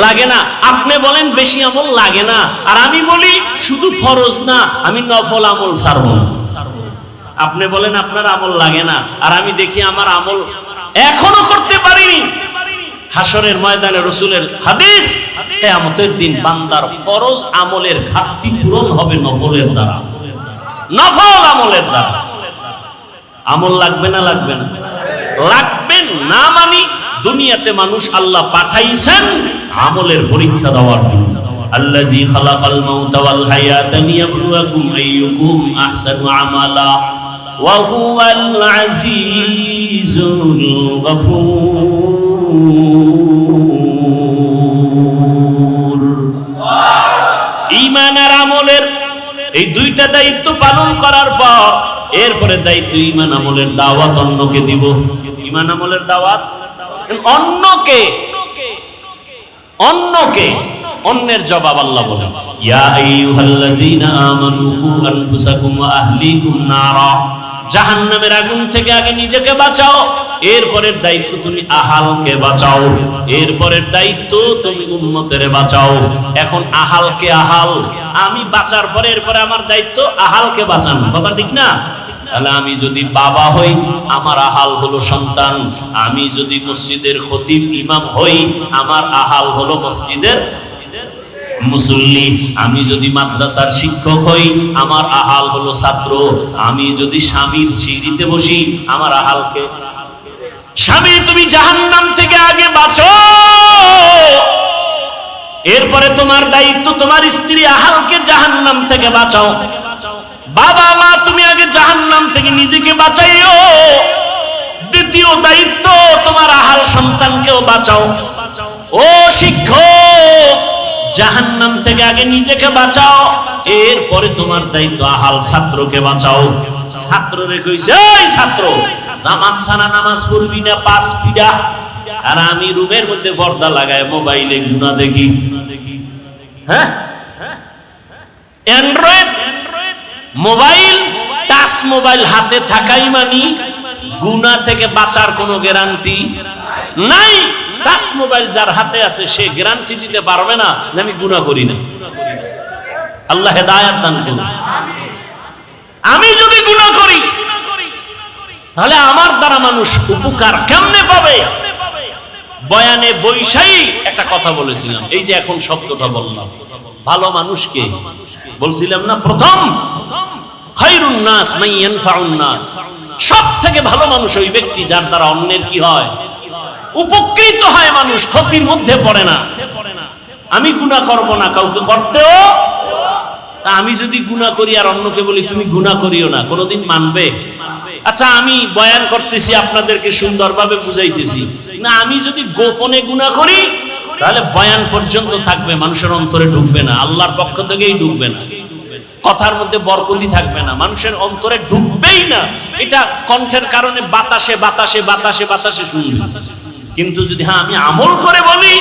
লাগে না। আপনি বলেন বেশি আমল লাগে না, আর আমি বলি শুধু ফরজ না, আমি নফল আমল ছাড়বো না। আপনি বলেন আপনার আমল লাগে না, আর আমি দেখি আমার আমল এখনো করতে পারিনি। হাসরের ময়দানে রাসূলের হাদিস, কিয়ামতের দিন বান্দার ফরজ আমলের ঘাটতি পূরণ হবে নফলের দ্বারা, নফল আমলের দ্বারা। আমল লাগবে না? লাগবে না? লাগবে না। মানে দুনিয়াতে মানুষ আল্লাহ পাঠাইছেন আমলের পরীক্ষা দেওয়ার জন্য। আল্লাযী খালাকাল মাউতা ওয়াল হায়াতা লিয়াবলুয়াকুম আইয়ুকুম আহসানু আমালা ওয়া হুয়াল আজিজুল গফুর। ঈমান আর আমলের এই দুইটা দায়িত্ব পালন করার পর এরপরে দায়িত্ব ঈমান আমলের দাওয়াত অন্যকে দিব। ঈমান আমলের দাওয়াত অন্যকে অন্যের জবাব আল্লাহ বলেন, ইয়া আইয়ুহাল্লাযীনা আমানু কু আনফুসাকুম ওয়া আহলিকুম নারা, জাহান্নামের আগুন থেকে আগে নিজেকে বাঁচাও, এরপরের দায়িত্ব তুমি আহালকে বাঁচাও, এরপরের দায়িত্ব তুমি উম্মতের বাঁচাও। এখন আহালকে আহাল আমি বাঁচার পরে এরপরে আমার দায়িত্ব আহালকে বাঁচানো, কথা ঠিক না? তাহলে আমি যদি বাবা হই আমার আহাল হলো সন্তান, আমি যদি মসজিদের খতিব ইমাম হই আমার আহাল হলো মসজিদের মুসল্লি, আমি যদি মাদ্রাসার শিক্ষক হই আমার আহাল হলো ছাত্র, আমি যদি স্বামীর সিঁড়িতে বসি আমার আহালকে। স্বামী তুমি জাহান্নাম থেকে আগে বাঁচো, এরপরে তোমার দায়িত্ব তোমার স্ত্রী আহালকে জাহান্নাম থেকে বাঁচাও। বাবা মা তুমি আগে জাহান্নাম থেকে নিজেকে বাঁচাইও, দ্বিতীয় দায়িত্ব তোমার আহাল সন্তানকেও বাঁচাও। ও শিক্ষক জাহান্নাম থেকে আগে নিজেকে বাঁচাও, এরপরে তোমার দায়িত্ব আহাল ছাত্রকে বাঁচাও। ছাত্ররে কইছে, এই ছাত্র জামাত ছাড়া নামাজ পড়বি না, পাঁচ পিড়া, আর আমি রুমের মধ্যে পর্দা লাগায় মোবাইলে গুনাহ দেখি। হ্যাঁ, অ্যান্ড্রয়েড মোবাইল, টাচ মোবাইল হাতে থাকাই মানি গুনাহ থেকে বাঁচার কোনো গ্যারান্টি নাই। টাচ মোবাইল যার হাতে আছে সে গ্যারান্টি দিতে পারবে না যে আমি গুনাহ করি না। আল্লাহ হেদায়েত দান করুন। আমি যদি গুনাহ করি তাহলে আমার দ্বারা মানুষ উপকার কেমনে পাবে? বয়ানে বৈশাই একটা কথা বলেছিলাম, এই যে এখন শব্দটা বললাম, ভালো মানুষকে বলছিলাম না প্রথম, খায়রুন নাস মান ইয়ানফাউন নাস, সব থেকে ভালো মানুষ ওই ব্যক্তি যার দ্বারা অন্যের কি হয়, উপকৃত হয়, মানুষ ক্ষতির মধ্যে পড়ে না। আমি গুনাহ করব না, কাউকে করতেও, আমি যদি গুনাহ করি আর অন্যকে বলি তুমি গুনাহ করিও না, কোনোদিন মানবে? আচ্ছা আমি বয়ান করতেছি আপনাদেরকে সুন্দরভাবে বুঝাইতেছি না, আমি যদি গোপনে গুনাহ করি তাহলে বয়ান পর্যন্ত থাকবে, মানুষের অন্তরে ঢুকবে না, আল্লাহর পক্ষ থেকেই ঢুকবে না, কথার মধ্যে বরকতি থাকবে না, মানুষের অন্তরে ঢুকবেই না। এটা কণ্ঠের কারণে বাতাসে বাতাসে বাতাসে বাতাসে শুনবে, কিন্তু যদি হ্যাঁ আমি আমল করে বলি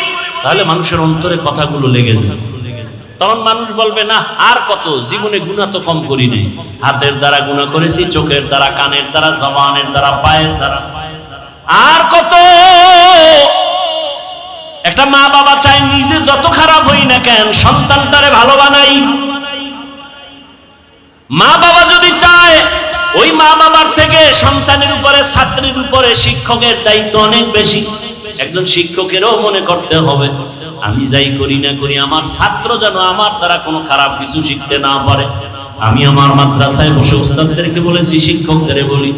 তাহলে মানুষের অন্তরে কথাগুলো লেগে যায়। তখন মানুষ বলবে না আর কত, জীবনে গুনাহ তো কম করি নাই, হাতের দ্বারা গুনাহ করেছি, চোখের দ্বারা, কানের দ্বারা, জবানের দ্বারা, পায়ের দ্বারা, আর কত। একটা মা বাবা চায় নিজে যত খারাপ হই না কেন সন্তানটারে ভালো বানাই। মা বাবা যদি চায় ওই মা বাবার থেকে সন্তানের উপরে, ছাত্রের উপরে শিক্ষকের দায়িত্ব অনেক বেশি। একজন শিক্ষকেরও মনে করতে হবে আমি যাই করি না করি আমার ছাত্র যেন আমার দ্বারা কোনো খারাপ কিছু শিখতে না পারে। আমি আমার মাদ্রাসায় বসে উস্তাদদেরকে বলেছি, শিক্ষকদের বলি,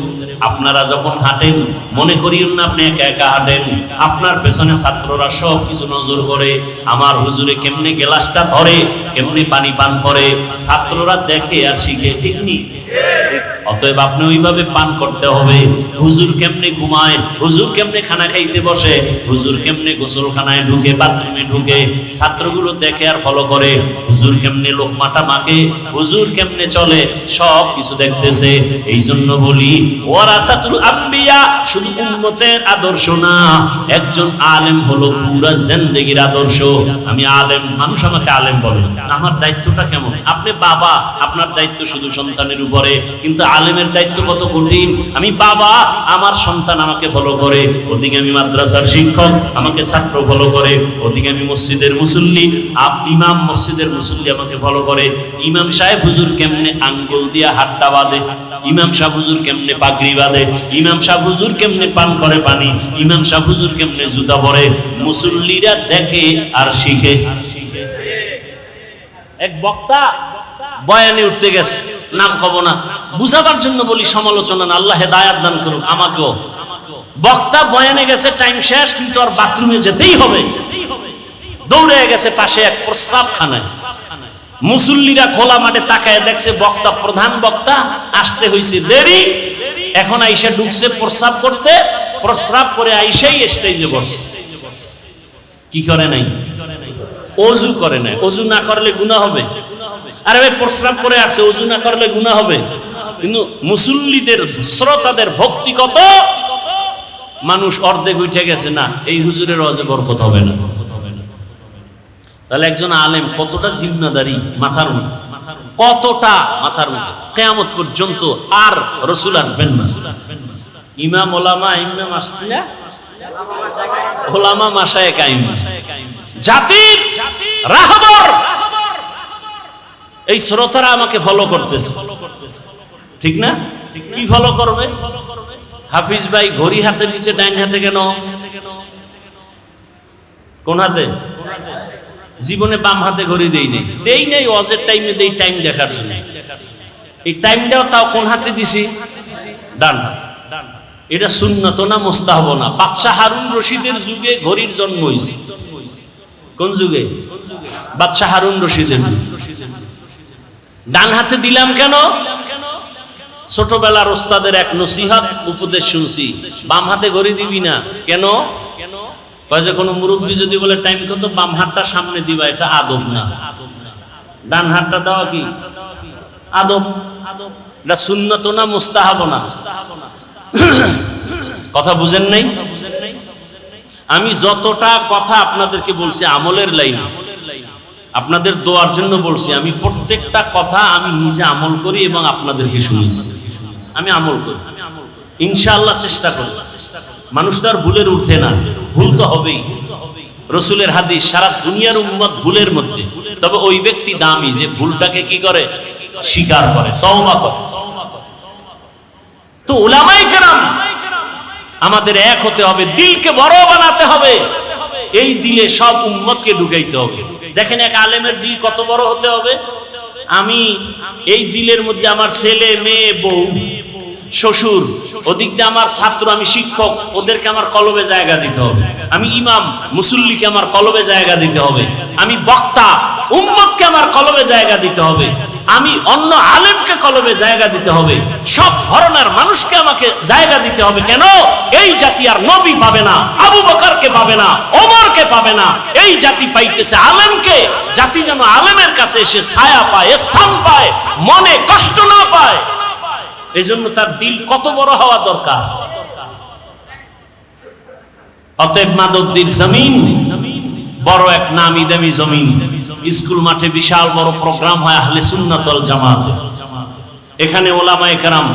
আপনারা যখন হাঁটেন মনে করিয়েন না আপনি একা একা হাঁটেন, আপনার পেছনে ছাত্ররা সব কিছু নজর করে, আমার হুজুরে কেমনে গ্লাসটা ধরে, কেমনে পানি পান করে, ছাত্ররা দেখে আর শিখে, ঠিক নি? অতএব আপনি ওইভাবে পান করতে হবে। হুজুর কেমনে ঘুমায়, হুজুর কেমনে খানা খাইতে বসে, হুজুর কেমনে গোসলখানায় ঢুকে, বাথরুমে ঢুকে, ছাত্রগুলো দেখে আর ফলো করে। হুজুর কেমনে লোকমাটা মাখে, হুজুর কেমনে চলে, সব কিছু দেখতেছে। এই জন্য বলি ওয়ারাসাতুল আম্বিয়া শুধু উম্মতের আদর্শ না, একজন আলেম হলো পুরা জিন্দেগির আদর্শ। আমি আলেম, মানুষ আমাকে আলেম বলে, আমার দায়িত্বটা কেমন? আপনি বাবা, আপনার দায়িত্ব শুধু সন্তানের উপরে, কিন্তু আলেমের দায়িত্ব কত কঠিন। আমি বাবা, আমার সন্তান আমাকে ফলো করে, ওদিকে আমি মাদ্রাসার শিক্ষক, আমাকে ছাত্র ফলো করে, ওদিকে আমি মসজিদের মুসল্লি, ইমাম মসজিদের মুসল্লি আমাকে ফলো করে। ইমাম সাহেব হুজুর কেমনে আঙ্গুল দিয়া হাতটা বাঁধে, ইমাম সাহেব হুজুর কেমনে পাগড়ি বাঁধে, ইমাম সাহেব হুজুর কেমনে পান করে পানি, ইমাম সাহেব হুজুর কেমনে জুতা পরে, মুসল্লিরা দেখে আর শিখে। এক বক্তা বয়ানে উঠতে গেছে, নাম কব না, বুঝাবার জন্য বলি, সমালোচনা না, আল্লাহ হেদায়েত দান করুক আমাকেও। বক্তা বয়ানে গেছে, টাইম শেষ, কিন্তু আর বাথরুমে যেতেই হবে, দৌড়ে গেছে পাশে এক প্রস্রাবখানায়। মুসল্লিরা খোলা মাঠে তাকায় দেখছে বক্তা, প্রধান বক্তা আসতে হয়েছে দেরি, এখন আইসা ঢুকছে প্রস্রাব করতে, প্রস্রাব করে আইসাই স্টেজে বসে। কি করে নাই? অজু করে না, অজু না করলে গুনাহ হবে? আরে ভাই প্রস্রাব করে আসে, অজু না করলে গুনাহ হবে? কিন্তু মুসল্লিদের শ্রোতাদের ভক্তি কত, মানুষ অর্ধেক উঠে গেছে না এই হুজুরের ওয়াজে বরকত হবে না। তাহলে একজন আলেম কতটা জিম্মাদারি মাথার মধ্যে, কতটা মাথার মধ্যে, কিয়ামত পর্যন্ত আর রাসূল আসবেন না। ইমাম ওলামা ইমাম আসলে ওলামা মাশায়েখ কায়েম, জাতির রাহবর। এই শ্রোতারা আমাকে ফলো করতেছে, ঠিক না? কি ফলো করবে? হাফিজ ভাই ঘড়ি হাতে নিচে, ডাইন হাতে কেন? কোন হাতে? জীবনে বাম হাতে ঘড়ি দেই নেই, ওয়াজের টাইমে দেই, টাইম দেখার জন্য। এই টাইমটাও তাও কোন হাতে দিছি? ডান। এটা সুন্নত না মুস্তাহাব না? বাদশাহ হারুন রশিদের যুগে ঘড়ির জন্ম হইছে। কোন যুগে? বাদশাহ হারুন রশিদের যুগে। ডান হাতে দিলাম কেন? ছোটবেলার ওস্তাদের এক নসিহত উপদেশ শুনছি, বাম হাতে ঘড়ি দিবি না কেন? কয় যে কোনো মুরব্বী যদি বলে টাইম কত, বাম হাতটা সামনে দিবা, এটা আদব না। ডান হাতটা দেওয়া কি আদব? এটা সুন্নত না মুস্তাহাব না? কথা বুঝেন নাই? আমি যতটা কথা আপনাদেরকে বলছি আমলের লাইন, আপনাদের দোয়ার জন্য বলছি। আমি প্রত্যেকটা কথা আমি নিজে আমল করি এবং আপনাদেরকে শুনিয়েছি। আমি আমল করি, ইনশাআল্লাহ চেষ্টা করি। মানুষ তো আর ভুলের উঠে না, ভুল তো হবেই। রসুলের হাদিস, সারা দুনিয়ার উম্মত ভুলের মধ্যে, তবে ওই ব্যক্তি দামি যে ভুলটাকে কি করে, স্বীকার করে, তওবা করে। তো উলামায়ে কেরাম আমাদের এক হতে হবে, দিলকে বড় বানাতে হবে। এই দিলে সব উম্মতকে ঢুকাইতে হবে। দেখেন এক আলেমের দিল কত বড় হতে হবে। আমি এই দিলের মধ্যে আমার ছেলে মেয়ে বউ শ্বশুর, ওদিক দিয়ে আমার ছাত্র, আমি শিক্ষক, ওদেরকে আমার কলবে জায়গা দিতে হবে। আমি ইমাম মুসল্লিকে আমার কলবে জায়গা দিতে হবে। আমি বক্তা উম্মতকে আমার কলবে জায়গা দিতে হবে। আমি অন্য আলেমকে কলবে জায়গা দিতে হবে। সব ধরনের মানুষকে আমাকে জায়গা দিতে হবে। কেন? এই জাতি আর নবী পাবে না, আবু বকরকে পাবে না, ওমরকে পাবে না। এই জাতি পাইতেছে আলেমকে। জাতি যেন আলেমের কাছে এসে ছায়া পায়, স্থান পায়, মনে কষ্ট না পায়। এই জন্য তার দিল কত বড় হওয়া দরকার। অতএব মাদুদ্দির জমিন বড় এক নামি দামি জমিন। স্কুল মাঠে বিশাল বড় প্রোগ্রাম হয় আহলে সুন্নাত ওয়াল জামাত। এখানে ওলামায়ে কেরাম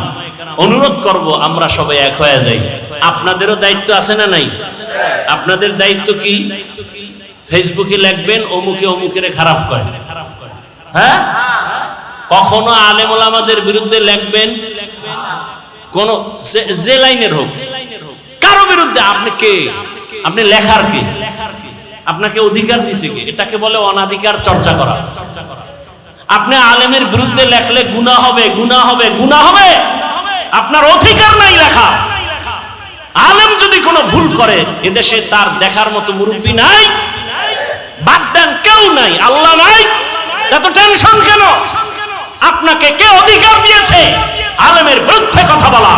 অনুরোধ করব আমরা সবাই এক হয়ে যাই। আপনাদেরও দায়িত্ব আছে না নাই? আপনাদের দায়িত্ব কি? ফেসবুকে লিখবেন অমুকে অমুকেরে খারাপ করে, হ্যাঁ? কখনো আলেম ওলামাদের বিরুদ্ধে লিখবেন, কোন যে লাইনের হোক, কারো বিরুদ্ধে। আপনি কে? আপনি লেখার কে? আপনাকে অধিকার দিছে কে? এটাকে বলে অনাধিকার চর্চা করা। আপনি আলেমের বিরুদ্ধে লেখলে গুনাহ হবে, গুনাহ হবে, গুনাহ হবে। আপনার অধিকার নাই লেখা। আলেম যদি কোনো ভুল করে, এদেশে তার দেখার মতো মুরব্বী নাই, বাদ দেন, কেউ নাই, আল্লাহ নাই, এত টেনশন কেন? আপনাকে কে অধিকার দিয়েছে আলেমের বিরুদ্ধে কথা বলা?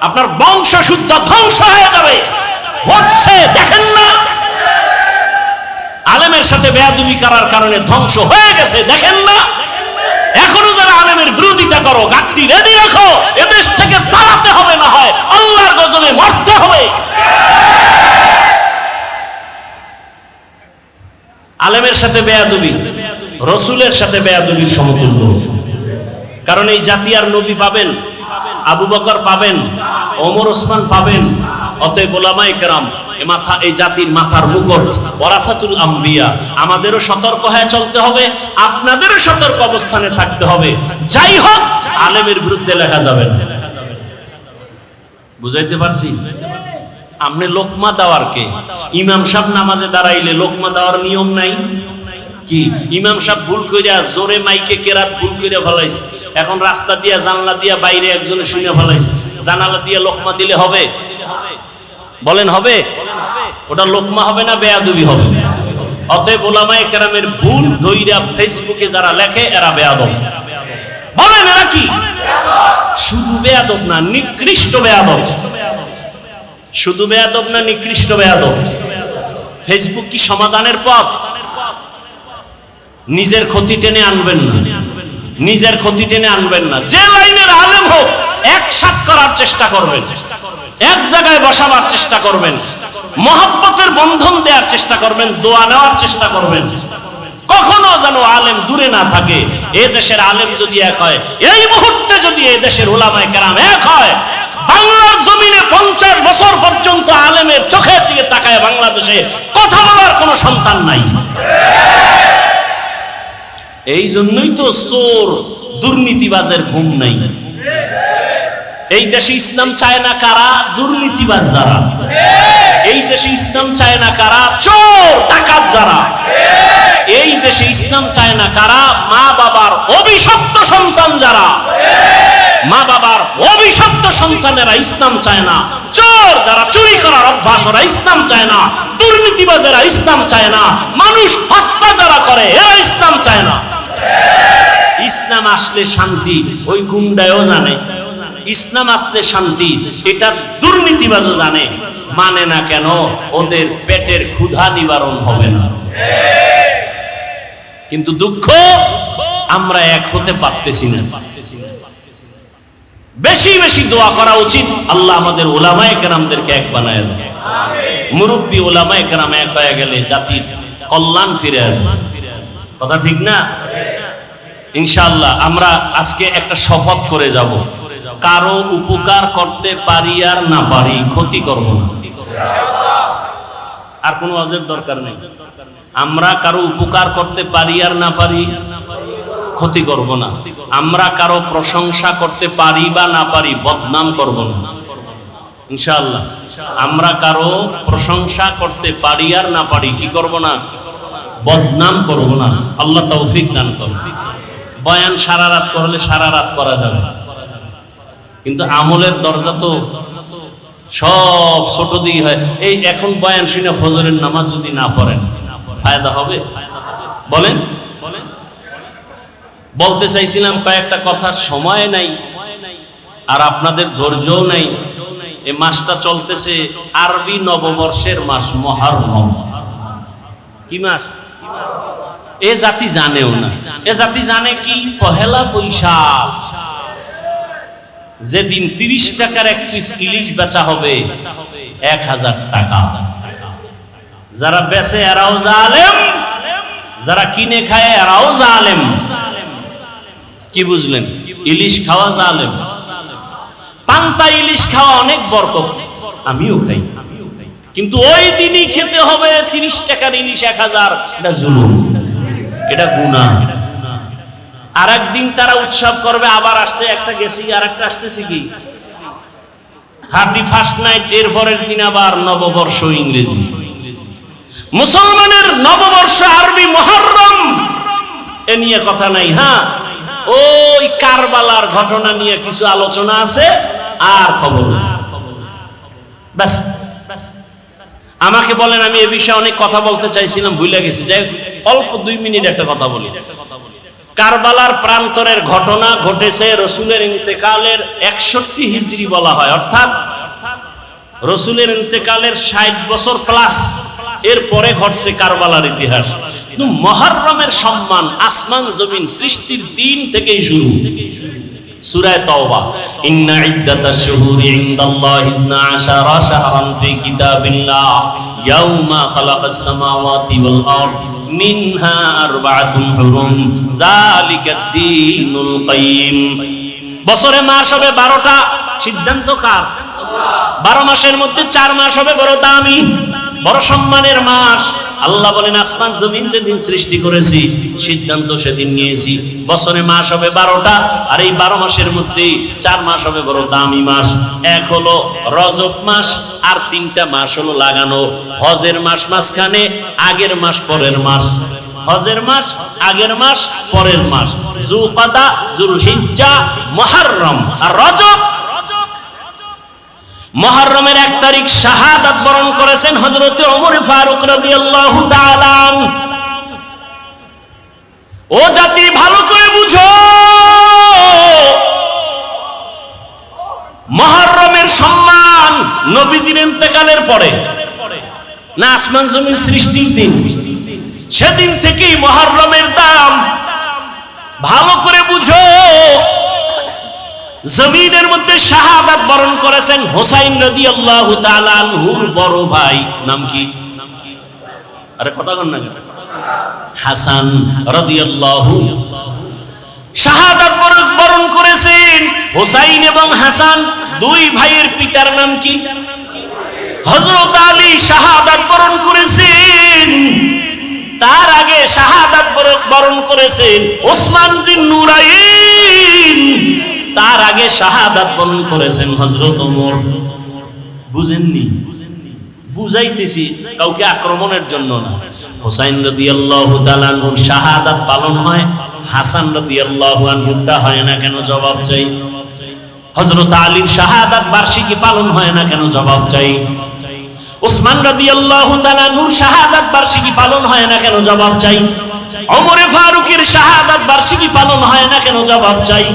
আপনার বংশ শুদ্ধ ধ্বংস হয়ে যাবে। হচ্ছে, দেখেন না? আলেমের সাথে বেয়াদবি করার কারণে ধ্বংস হয়ে গেছে, দেখেন না? এখনো যারা আলেমের বিরোধিতা করো, গাড়ি রেডি রাখো, এদেশ থেকে পালাতে হবে, না হয় আল্লাহর গজবে মরতে হবে। আলেমের সাথে বেয়াদবি রসুলের সাথে বেয়াদবির সমতুল্য। কারণ এই জাতি আর নবী পাবেন, আবু বকর পাবেন, ওমর ওসমান পাবেন। অতএব ওলামায়ে কেরাম এই জাতির মাথার মুকুট, ওয়ারাসাতুল আম্বিয়া। আমাদেরও সতর্ক হয়ে চলতে হবে, আপনাদেরও সতর্ক অবস্থানে থাকতে হবে। যাই হোক, আলেমের বিরুদ্ধে লেখা যাবে না। বুঝাইতে পারছি? আপনি লোকমা দেওয়ার কে? ইমাম সাহেব নামাজে দাঁড়াইলে লোকমা দেওয়ার নিয়ম নাই কি? ইমাম সাহেব ভুল কইরা জোরে মাইকে কেরাত ভুল কইরা ফলাইছে, এখন রাস্তা দিয়া জানলা দিয়া বাইরে একজনে শুনে ফলাইছে, জানালা দিয়া লোকমা দিলে হবে? বলেন হবে? ওটা লোকমা হবে না বেয়াদবি হবে? অতএব ওলামায়ে কেরামের ভুল ধইরা ফেসবুকে যারা লেখে এরা বেয়াদব। বলেন এরা কি? শুধু বেয়াদব না, নিকৃষ্ট বেয়াদব। শুধু বেয়াদব না, নিকৃষ্ট বেয়াদব। ফেসবুক কি সমাধানের পথ? নিজের ক্ষতি টেনে আনবেন না, নিজের ক্ষতি টেনে আনবেন না। যে লাইনের আলেম হোক একসাথ করার চেষ্টা করবেন, এক জায়গায় বসাবার চেষ্টা করবেন, মহব্বতের বন্ধন দেওয়ার চেষ্টা করবেন, দোয়া নেওয়ার চেষ্টা করবেন। কখনো যেন আলেম দূরে না থাকে। এ দেশের আলেম যদি এক হয়, এই মুহূর্তে যদি এ দেশের উলামায়ে কেরাম এক হয়, বাংলার জমিনে 50 বছর পর্যন্ত আলেমের চোখের দিকে তাকায় বাংলাদেশে কথা বলার কোনো সন্তান নাই। এই জন্যই তো চোর দুর্নীতিবাজের ঘুম নাই। এই দেশে ইসলাম চায় না কারা? দুর্নীতিবাজ যারা। এই দেশে ইসলাম চায় না কারা? চোর ডাকাত যারা। এই দেশে ইসলাম চায় না কারা? মা বাবার অভিশপ্ত সন্তান যারা। মা বাবার অভিশপ্ত সন্তানেরা ইসলাম চায় না। চোর যারা, চুরি করার অভ্যাস, ওরা ইসলাম চায় না। দুর্নীতিবাজেরা ইসলাম চায় না। মানুষ হত্যা যারা করে এরা ইসলাম চায় না। ইসলাম আসলে শান্তি ওই গুন্ডায়ও জানে, ইসলাম আসলে শান্তি এটা দুর্নীতিবাজও জানে। মানে না কেন? ওদের পেটের ক্ষুধা নিবারণ হবে না। কিন্তু দুঃখ, আমরা এক হতে পারতেছি না। বেশি বেশি দোয়া করা উচিত, আল্লাহ আমাদের উলামায়ে কেরামদেরকে এক বানায় দেন। মুরব্বী উলামায়ে কেরাম এক হয়ে গেলে জাতির কল্যাণ ফিরে আসবে। কথা ঠিক না? ইনশাআল্লাহ আমরা আজকে একটা শপথ করে যাব, কারো উপকার করতে পারি আর না পারি ক্ষতি করব না। আর কোনো ওয়াজের দরকার নেই। আমরা কারো উপকার করতে পারি আর না পারি ক্ষতি করব না। আমরা কারো প্রশংসা করতে পারি বা না পারি বদনাম করব না ইনশাআল্লাহ। আমরা কারো প্রশংসা করতে পারি আর না পারি কি করব না? বদনাম করব না। আল্লাহ তৌফিক দান করুন। বয়ান সারা রাত করলে সারা রাত করা যাবে, কিন্তু আমলের দরজা তো সব ছোট দিকে হয়। এই এখন বয়ান শুনে ফজরের নামাজ যদি না পড়েন ফায়দা হবে? বলেন। বলতে চাইছিলাম কয়েকটা কথার সময় নাই, আর আপনাদের ধৈর্যও নাই। এই মাসটা চলতেছে আরবি নববর্ষের মাস মুহররম। কি মাস? এ জাতি জানেও না। এ জাতি জানে কি? পহেলা বৈশাখ, যেদিন 30 টাকার এক পিস ইলিশ বেচা হবে 1000 টাকা। যারা বেচে এরাও জালেম, যারা কিনে খায় এরাও জালেম। কি বুঝলেন? ইলিশ খাওয়া জালেম। পান্তা ইলিশ খাওয়া অনেক বরকত, আমিও খাই, কিন্তু ওই দিনই খেতে হবে 30 টাকার ইলিশ 1000। এটা জুলুম, এটা গুনাহ। আর একদিন তারা উৎসব করবে, আবার আসতে একটা গেছি আর একটা আসতেছি কি 31st নাইট, এর পরের দিন আবার নববর্ষ ইংরেজি। মুসলমানের নববর্ষ আরবি মুহররম, এ নিয়ে কথা নাই। হ্যাঁ, ওই কারবালার ঘটনা নিয়ে কিছু আলোচনা আছে আর খবর ব্যাস। আমাকে বলেন, আমি এ বিষয়ে অনেক কথা বলতে চাইছিলাম, ভুলে গেছি। যাই অল্প 2 মিনিট একটা কথা বলি। কারবালার প্রান্তরের ঘটনা ঘটেছে রসুলের ইন্তেকালের 61 হিজরি বলা হয়, অর্থাৎ রসুলের ইন্তেকালের 60 বছর প্লাস এর পরে ঘটছে কারবালার ইতিহাস। কিন্তু মুহররমের সম্মান আসমান জমিন সৃষ্টির দিন থেকেই শুরু। সূরা তাওবা, ইন্না ইদ্দাতাশ শুহুরি ইনদাল্লাহি 12 শাহরান ফি কিতাবিল্লাহ ইয়াউমা খালাকাস সামাওয়াতি ওয়াল আরদ মিনহা আরবাআতুন হুরুম যালিকাদ দীনুল কাইয়্যিম। বছরে মাস হবে 12টা, সিদ্ধান্ত কার? 12 মাসের মধ্যে 4 মাস হবে বড় দামি, বড় সম্মানের মাস। আল্লাহ বলেন, আসমান জমিন যেদিন সৃষ্টি করেছি সিদ্ধান্ত সেদিন নিয়েছি, বছরে মাস হবে 12টা, আর এই 12 মাসের মধ্যে 4 মাস হবে বড় দামি মাস। এক হলো রজব মাস, আর 3টা মাস হলো লাগানো। হজের মাস মাঝখানে, আগের মাস পরের মাস। হজের মাস আগের মাস পরের মাস, যুলকাদা, যুলহিজ্জা, মুহররম আর রজব। মুহররমের 1 তারিখ শাহাদাত বরণ করেছেন হযরত ওমর ফারুক রাদিয়াল্লাহু তাআলা। ও জাতি, ভালো করে বুঝো, মুহররমের সম্মান নবীজির ইন্তেকালের পরে না আসমান জমিন সৃষ্টির দিন? সেদিন থেকেই মুহররমের দাম ভালো করে বুঝো। জমিনের মধ্যে শাহাদাত বরণ করেছেন হুসাইন রাদিয়াল্লাহু তাআলা আনহুর বড় ভাই, নাম কি? আরে কথা বল না, হাসান রাদিয়াল্লাহু শাহাদাত বরণ করেছেন। হুসাইন এবং হাসান দুই ভাইয়ের পিতার নাম কি? হযরত আলী শাহাদাত বরণ করেছেন। তার আগে শাহাদাত বরণ করেছেন ওসমান জিন্নুরাইন। তার আগে শাহাদাত বরণ করেছেন হযরত ওমর। বুঝেননি? বুঝাইতেছি, কাউকে আক্রমণের জন্য না। হুসাইন রাদিয়াল্লাহু তাআলা আনহুর শাহাদাত পালন হয়, হাসান রাদিয়াল্লাহু আনহুটা হয় না কেন? জবাব চাই। হযরত আলীর শাহাদাত বার্ষিকী পালন হয় না কেন? জবাব চাই। ওসমান রাদিয়াল্লাহু তাআলা আনহুর শাহাদাত বার্ষিকী পালন হয় না কেন? জবাব চাই। ওমরে ফারুকের শাহাদাত বার্ষিকী পালন হয় না কেন? জবাব চাই।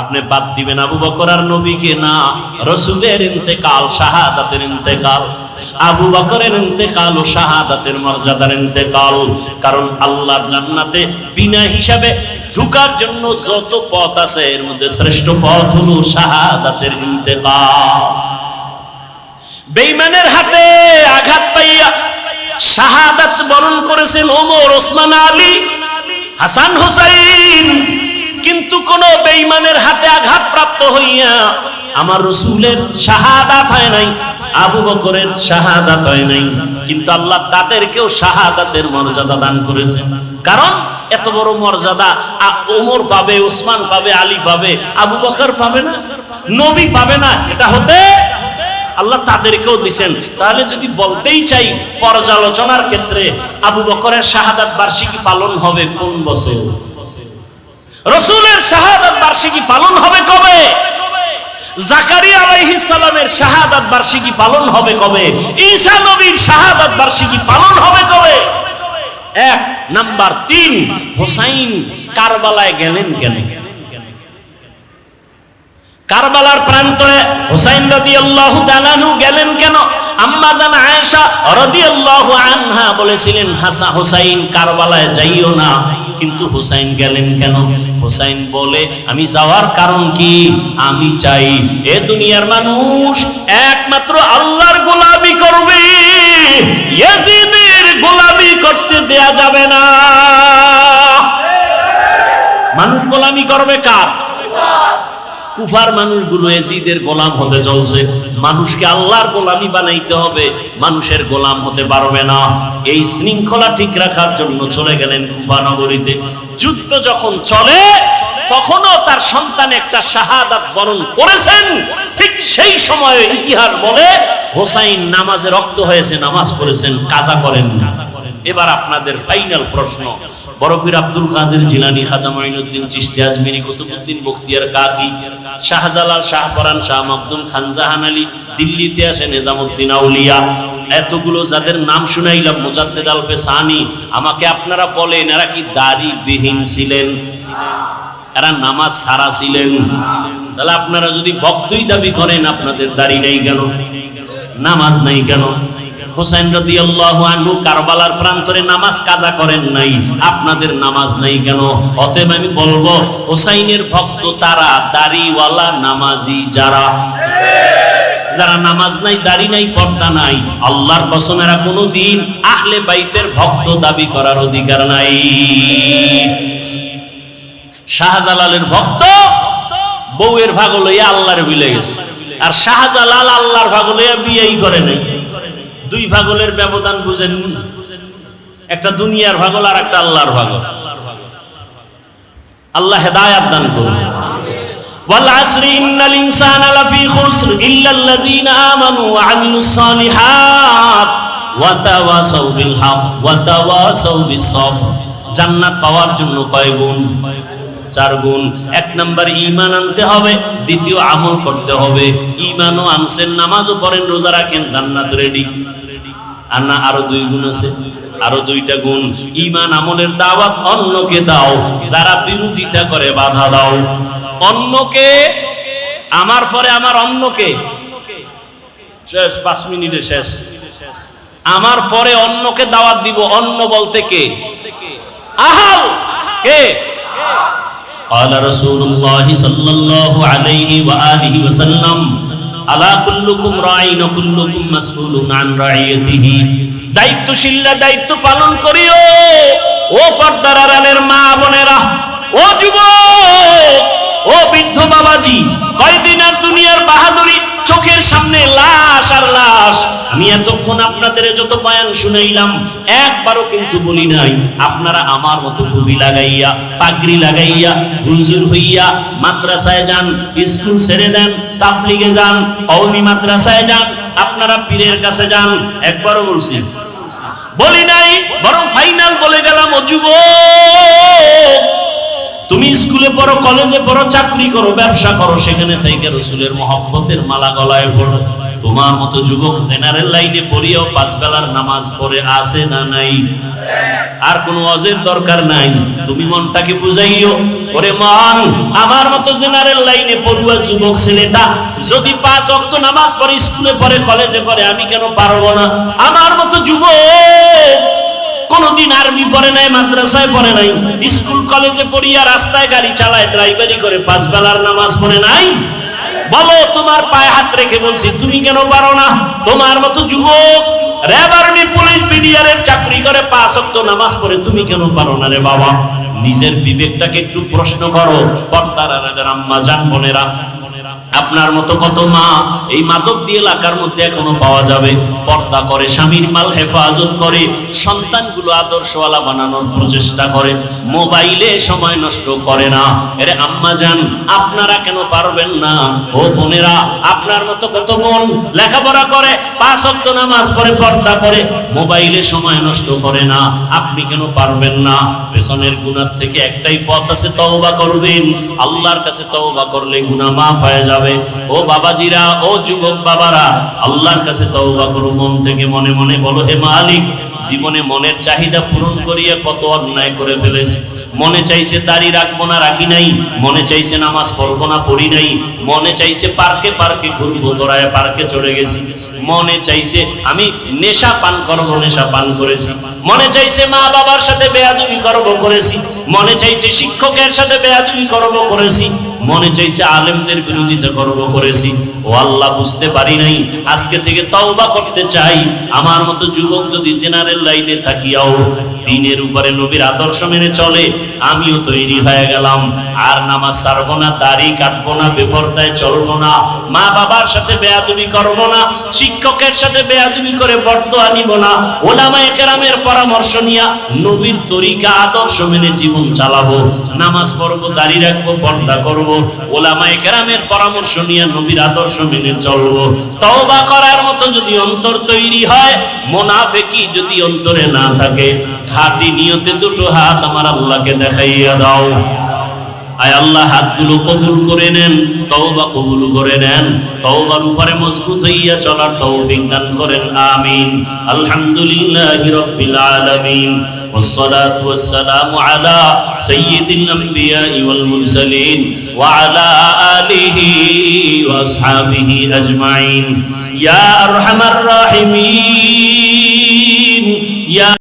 আপনি বাদ দিবেন আবু বকর আর নবীকে? না, রাসূলের ইন্তেকাল শাহাদাতের ইন্তেকাল, আবু বকরের ইন্তেকাল ও শাহাদাতের মর্যাদার ইন্তেকাল। কারণ আল্লাহর জান্নাতে বিনা হিসাবে ঢোকার জন্য যত পথ আছে এর মধ্যে শ্রেষ্ঠ পথ হলো শাহাদাতের ইন্তেকাল। বেঈমানের হাতে আঘাত পাইয়া শাহাদাত বরণ করেছেন ওমর, ওসমান, আলী, হাসান, হুসাইন। কিন্তু কোন বেঈমানের হাতে আঘাত প্রাপ্ত হইয়া আমার রাসূলের শাহাদাত হয় নাই, আবু বকরের শাহাদাত হয় নাই। কিন্তু আল্লাহ তাদেরকেও শাহাদাতের মর্যাদা দান করেছেন। কারণ এত বড় মর্যাদা ওমর পাবে, ওসমান পাবে, আলী পাবে, আবু বকর পাবে না, নবী পাবে না। এটা হতে আল্লাহ তাদেরকেও দিবেন। তাহলে যদি বলতেই চাই পর্যালোচনার ক্ষেত্রে আবু বকরের শাহাদাত বার্ষিকী পালন হবে কোন বছর? রাসূলের শাহাদাত বার্ষিকী পালন হবে কবে? জাকারিয়া আলাইহিস সালামের শাহাদাত বার্ষিকী পালন হবে কবে? ঈসা নবীর শাহাদাত বার্ষিকী পালন হবে কবে? এক নাম্বার 3, হুসাইন কারবালায় গেলেন কেন? কারবালার প্রান্তরে হুসাইন রাদিয়াল্লাহু তাআলা আনহু গেলেন কেন? আম্মা জান আয়েশা রাদিয়াল্লাহু আনহা বলেছিলেন হুসাইন কারবালায় যাইও না, কিন্তু হুসাইন গেলেন কেন? হুসাইন বলে আমি যাওয়ার কারণ কি? আমি চাই এ দুনিয়ার মানুষ একমাত্র আল্লাহর গোলামি করবে, ইয়াজিদের গোলামি করতে দেয়া যাবে না। মানুষ গোলামি করবে কার? কুফার মানুষগুলো ইয়াজিদের গোলাম হতে চলছে। মানুষকে আল্লাহর গোলামি বানাইতে হবে, মানুষের গোলাম হতে পারবে না। এই শৃঙ্খলা ঠিক রাখার জন্য চলে গেলেন কুফা নগরীতে। যুদ্ধ যখন চলে তখনও তার সন্তান একটা শাহাদাত বরণ করেছেন। ঠিক সেই সময়ে ইতিহাস বলে হুসাইন নামাজে রক্ত হয়েছে, নামাজ পড়েছেন, কাজা করেন না। এবার আপনাদের ফাইনাল প্রশ্ন, বরফির আব্দুল কাদের জিলানী, খাজা মাইনুদ্দিন চিশতি আজমিরি, কুতুবউদ্দিন বখতিয়ার কাকি, শাহজালাল, শাহপরান, শাহ মাকদুম, খান জাহান আলী, দিল্লিতে আসে নিজামউদ্দিন আউলিয়া, এতগুলো যাদের নাম শুনাইলাম, মুজাদ্দেদ আলফে সানি, আমাকে আপনারা বলেন এরা কি দাড়ি বিহীন ছিলেন? এরা নামাজ ছাড়া ছিলেন? তাহলে আপনারা যদি ভক্তই দাবি করেন আপনাদের দাড়ি নেই কেন, নামাজ নাই কেন? হুসাইন রাদিয়াল্লাহু আনহু কারবালার প্রান্তরে নামাজ কাজা করেন নাই, আপনাদের নামাজ নাই কেন? অতএব আমি বলবো হুসাইনের ভক্ত তারা, দাড়িওয়ালা নামাজি যারা, যারা নামাজ নাই, দাড়ি নাই, পর্দা নাই, আল্লাহর কসম এরা কোনোদিন আহলে বাইতের ভক্ত দাবি করার অধিকার নাই। শাহজালালের ভক্ত বউয়ের ভাগ লইয়া আল্লাহর বিলে গেছে, আর শাহজালাল আল্লাহর ভাগ লইয়া বিয়েই করে নাই। দুই ভাগলের ব্যবধান বুঝেন? একটা দুনিয়ার ভাগল আর একটা আল্লাহর ভাগল। আল্লাহ হেদায়েত দান করুন। ওয়াল আসরি ইন্নাল ইনসানা লাফি খুসর ইল্লাল্লাযীনা আমানু ওয়া আমিলুস সালিহাত ওয়া তাওয়াসাউ বিল হক ওয়া তাওয়াসাউ বিস সবর। জান্নাত পাওয়ার জন্য কয় গুণ? 4 গুণ। 1 নাম্বার ঈমান আনতে হবে, দ্বিতীয় আমল করতে হবে। ঈমানও আনছেন, নামাজও পড়েন, রোজা রাখেন, জান্নাত রেডি। আর না আরো 2 গুণ আছে, আরো 2টা গুণ। ঈমান আমলের দাওয়াত অন্যকে দাও, যারা বিরোধিতা করে বাধা দাও। অন্যকে, আমার পরে আমার অন্যকে, শেষ 5 মিনিটে শেষ। আমার পরে অন্যকে দাওয়াত দিব। অন্য বলতে কে? আহাল কে? قال رسول الله صلى الله عليه وآله وسلم ألا كلكم راع وكلكم مسؤول عن رعيته। দায়িত্বশীলরা দায়িত্ব পালন করিও। ও পর্দার আড়ালের মা বোনেরা, ও যুবক, ও বৃদ্ধ বাবাজি, কয়দিন আর দুনিয়ার বাহাদুরি, চোখের সামনে লাশ আর লাশ। আমি এতক্ষণ আপনাদের যত বয়ান শুনাইলাম একবারও কিন্তু বলি নাই আপনারা আমার মতো টুপি লাগাইয়া, পাগড়ি লাগাইয়া, হুজুর হইয়া মাদ্রাসায় যান, স্কুল ছেড়ে দেন, তাবলিগে যান, কওমি মাদ্রাসায় যান, আপনারা পীরের কাছে যান। একবারও বলছি? বলি নাই। বরং ফাইনাল বলে গেলাম, ও যুবক, তুমি স্কুলে পড়ো, কলেজে পড়ো, চাকরি করো, ব্যবসা করো, সেখানে থেকে রাসূলের মহব্বতের মালা গলায় পড়ো। তোমার মতো যুবক জেনারেল লাইনে পড়িও 5 বেলার নামাজ পড়ে আছে না নাই? আর কোনো ওয়াজের দরকার নাই। তুমি মনটাকে বুঝাইও, ওরে মন, আমার মতো জেনারেল লাইনে পড়ুয়া যুবক ছেলেটা যদি 5 ওয়াক্ত নামাজ পড়ে, স্কুলে পড়ে, কলেজে পড়ে, আমি কেন পারবো না? আমার মতো যুবক কোনদিন আর্মি পড়ে নাই, মাদ্রাসায় পড়ে নাই, স্কুল কলেজে পড়িয়া রাস্তায় গাড়ি চালায়, ড্রাইভারি করে, 5 বেলার নামাজ পড়ে নাই? বলো, তোমার পায়ে হাত রেখে বলছি, তুমি কেন পারো না? তোমার মতো যুবক র্যাব, আর্মি, পুলিশ, বিডিআরের চাকরি করে, 5 ওয়াক্ত নামাজ পড়ে, তুমি কেন পারো না রে বাবা? নিজের বিবেকটাকে একটু প্রশ্ন করো। পর্দার আড়ালের আম্মা জান বোনেরা, আপনার মতো কত মা এই মাদক দিয়ে এলাকার মধ্যে এখনো পাওয়া যাবে, পর্দা করে, স্বামীর মাল হেফাজত করে, সন্তানগুলো আদর্শওয়ালা বানানোর প্রচেষ্টা করে, মোবাইলে সময় নষ্ট করে না। এরে আম্মা জান, আপনারা কেন পারবেন না? ও বোনেরা, আপনার মতো কত বোন লেখাপড়া করে, 5 ওয়াক্ত নামাজ পড়ে, পর্দা করে, মোবাইলে সময় নষ্ট করে না, আপনি কেন পারবেন না? পেছনের গুনাহ থেকে একটাই পথ আছে, তওবা করবেন। আল্লাহর কাছে তওবা করলে গুনাহ মাফ হয়ে যাবে। ও বাবাজিরা, ও যুবক বাবারা, আল্লাহর কাছে তওবা করো মন থেকে। মনে মনে বলো, হে মালিক, জীবনে মনের চাহিদা পূরণ করিয়া কত অন্যায় করে ফেলেছি। মনে চাইছে দাড়ি রাখবো না, রাখি নাই। মনে চাইছে নামাজ পড়বো না, পড়ি নাই। মনে চাইছে পার্কে পার্কে ঘুরবো, দৌড়ায় পার্কে চলে গেছি। মনে চাইছে আমি নেশা পান করবো, নেশা পান করেছি। মনে চাইছে মা বাবার সাথে বেয়াদবি করবো, করেছি। মনে চাইছে শিক্ষকের সাথে বেয়াদবি করবো, করেছি। মনে চাইছে আলেমদের বিরোধিতা করবো, করেছি। ও আল্লাহ, বুঝতে পারি নাই, আজকে থেকে তওবা করতে চাই। আমার মতো যুবক যদি জেনারেল লাইনে থাকিয়াও দ্বীনের উপরে নবীর আদর্শ মেনে চলে, আমিও তৈরি হয়ে গেলাম। আর নামাজ ছাড়বো না, দাড়ি কাটবো না, বেপরদায় চলবো না, মা বাবার সাথে বেয়াদবি করবো না, শিক্ষকের সাথে বেয়াদবি করে বরদোয়া নিব না, ওলামায়ে কেরামের পরামর্শ নিয়া নবীর তরিকা আদর্শ মেনে জীবন চালাবো। নামাজ পড়বো, দাড়ি রাখবো, পর্দা করবো, ওলামায়ে কেরামের পরামর্শ নিয়ে নবীর আদর্শ মেনে চলবো। তওবা করার মতো যদি অন্তর তৈরি হয়, মুনাফিকি যদি অন্তরে না থাকে, খাঁটি নিয়তে দুটো হাত আমার আল্লাহকে দেখাইয়া দাও। আয় আল্লাহ, হাতগুলো কবুল করে নেন, তওবা কবুল করে নেন, তওবার উপরে মজবুত হইয়া চলার তৌফিক দান করেন। আমিন। আলহামদুলিল্লাহি রাব্বিল আলামিন, والصلاة والسلام على سيد الأنبياء والمرسلين وعلى آله وأصحابه أجمعين يا أرحم الراحمين يا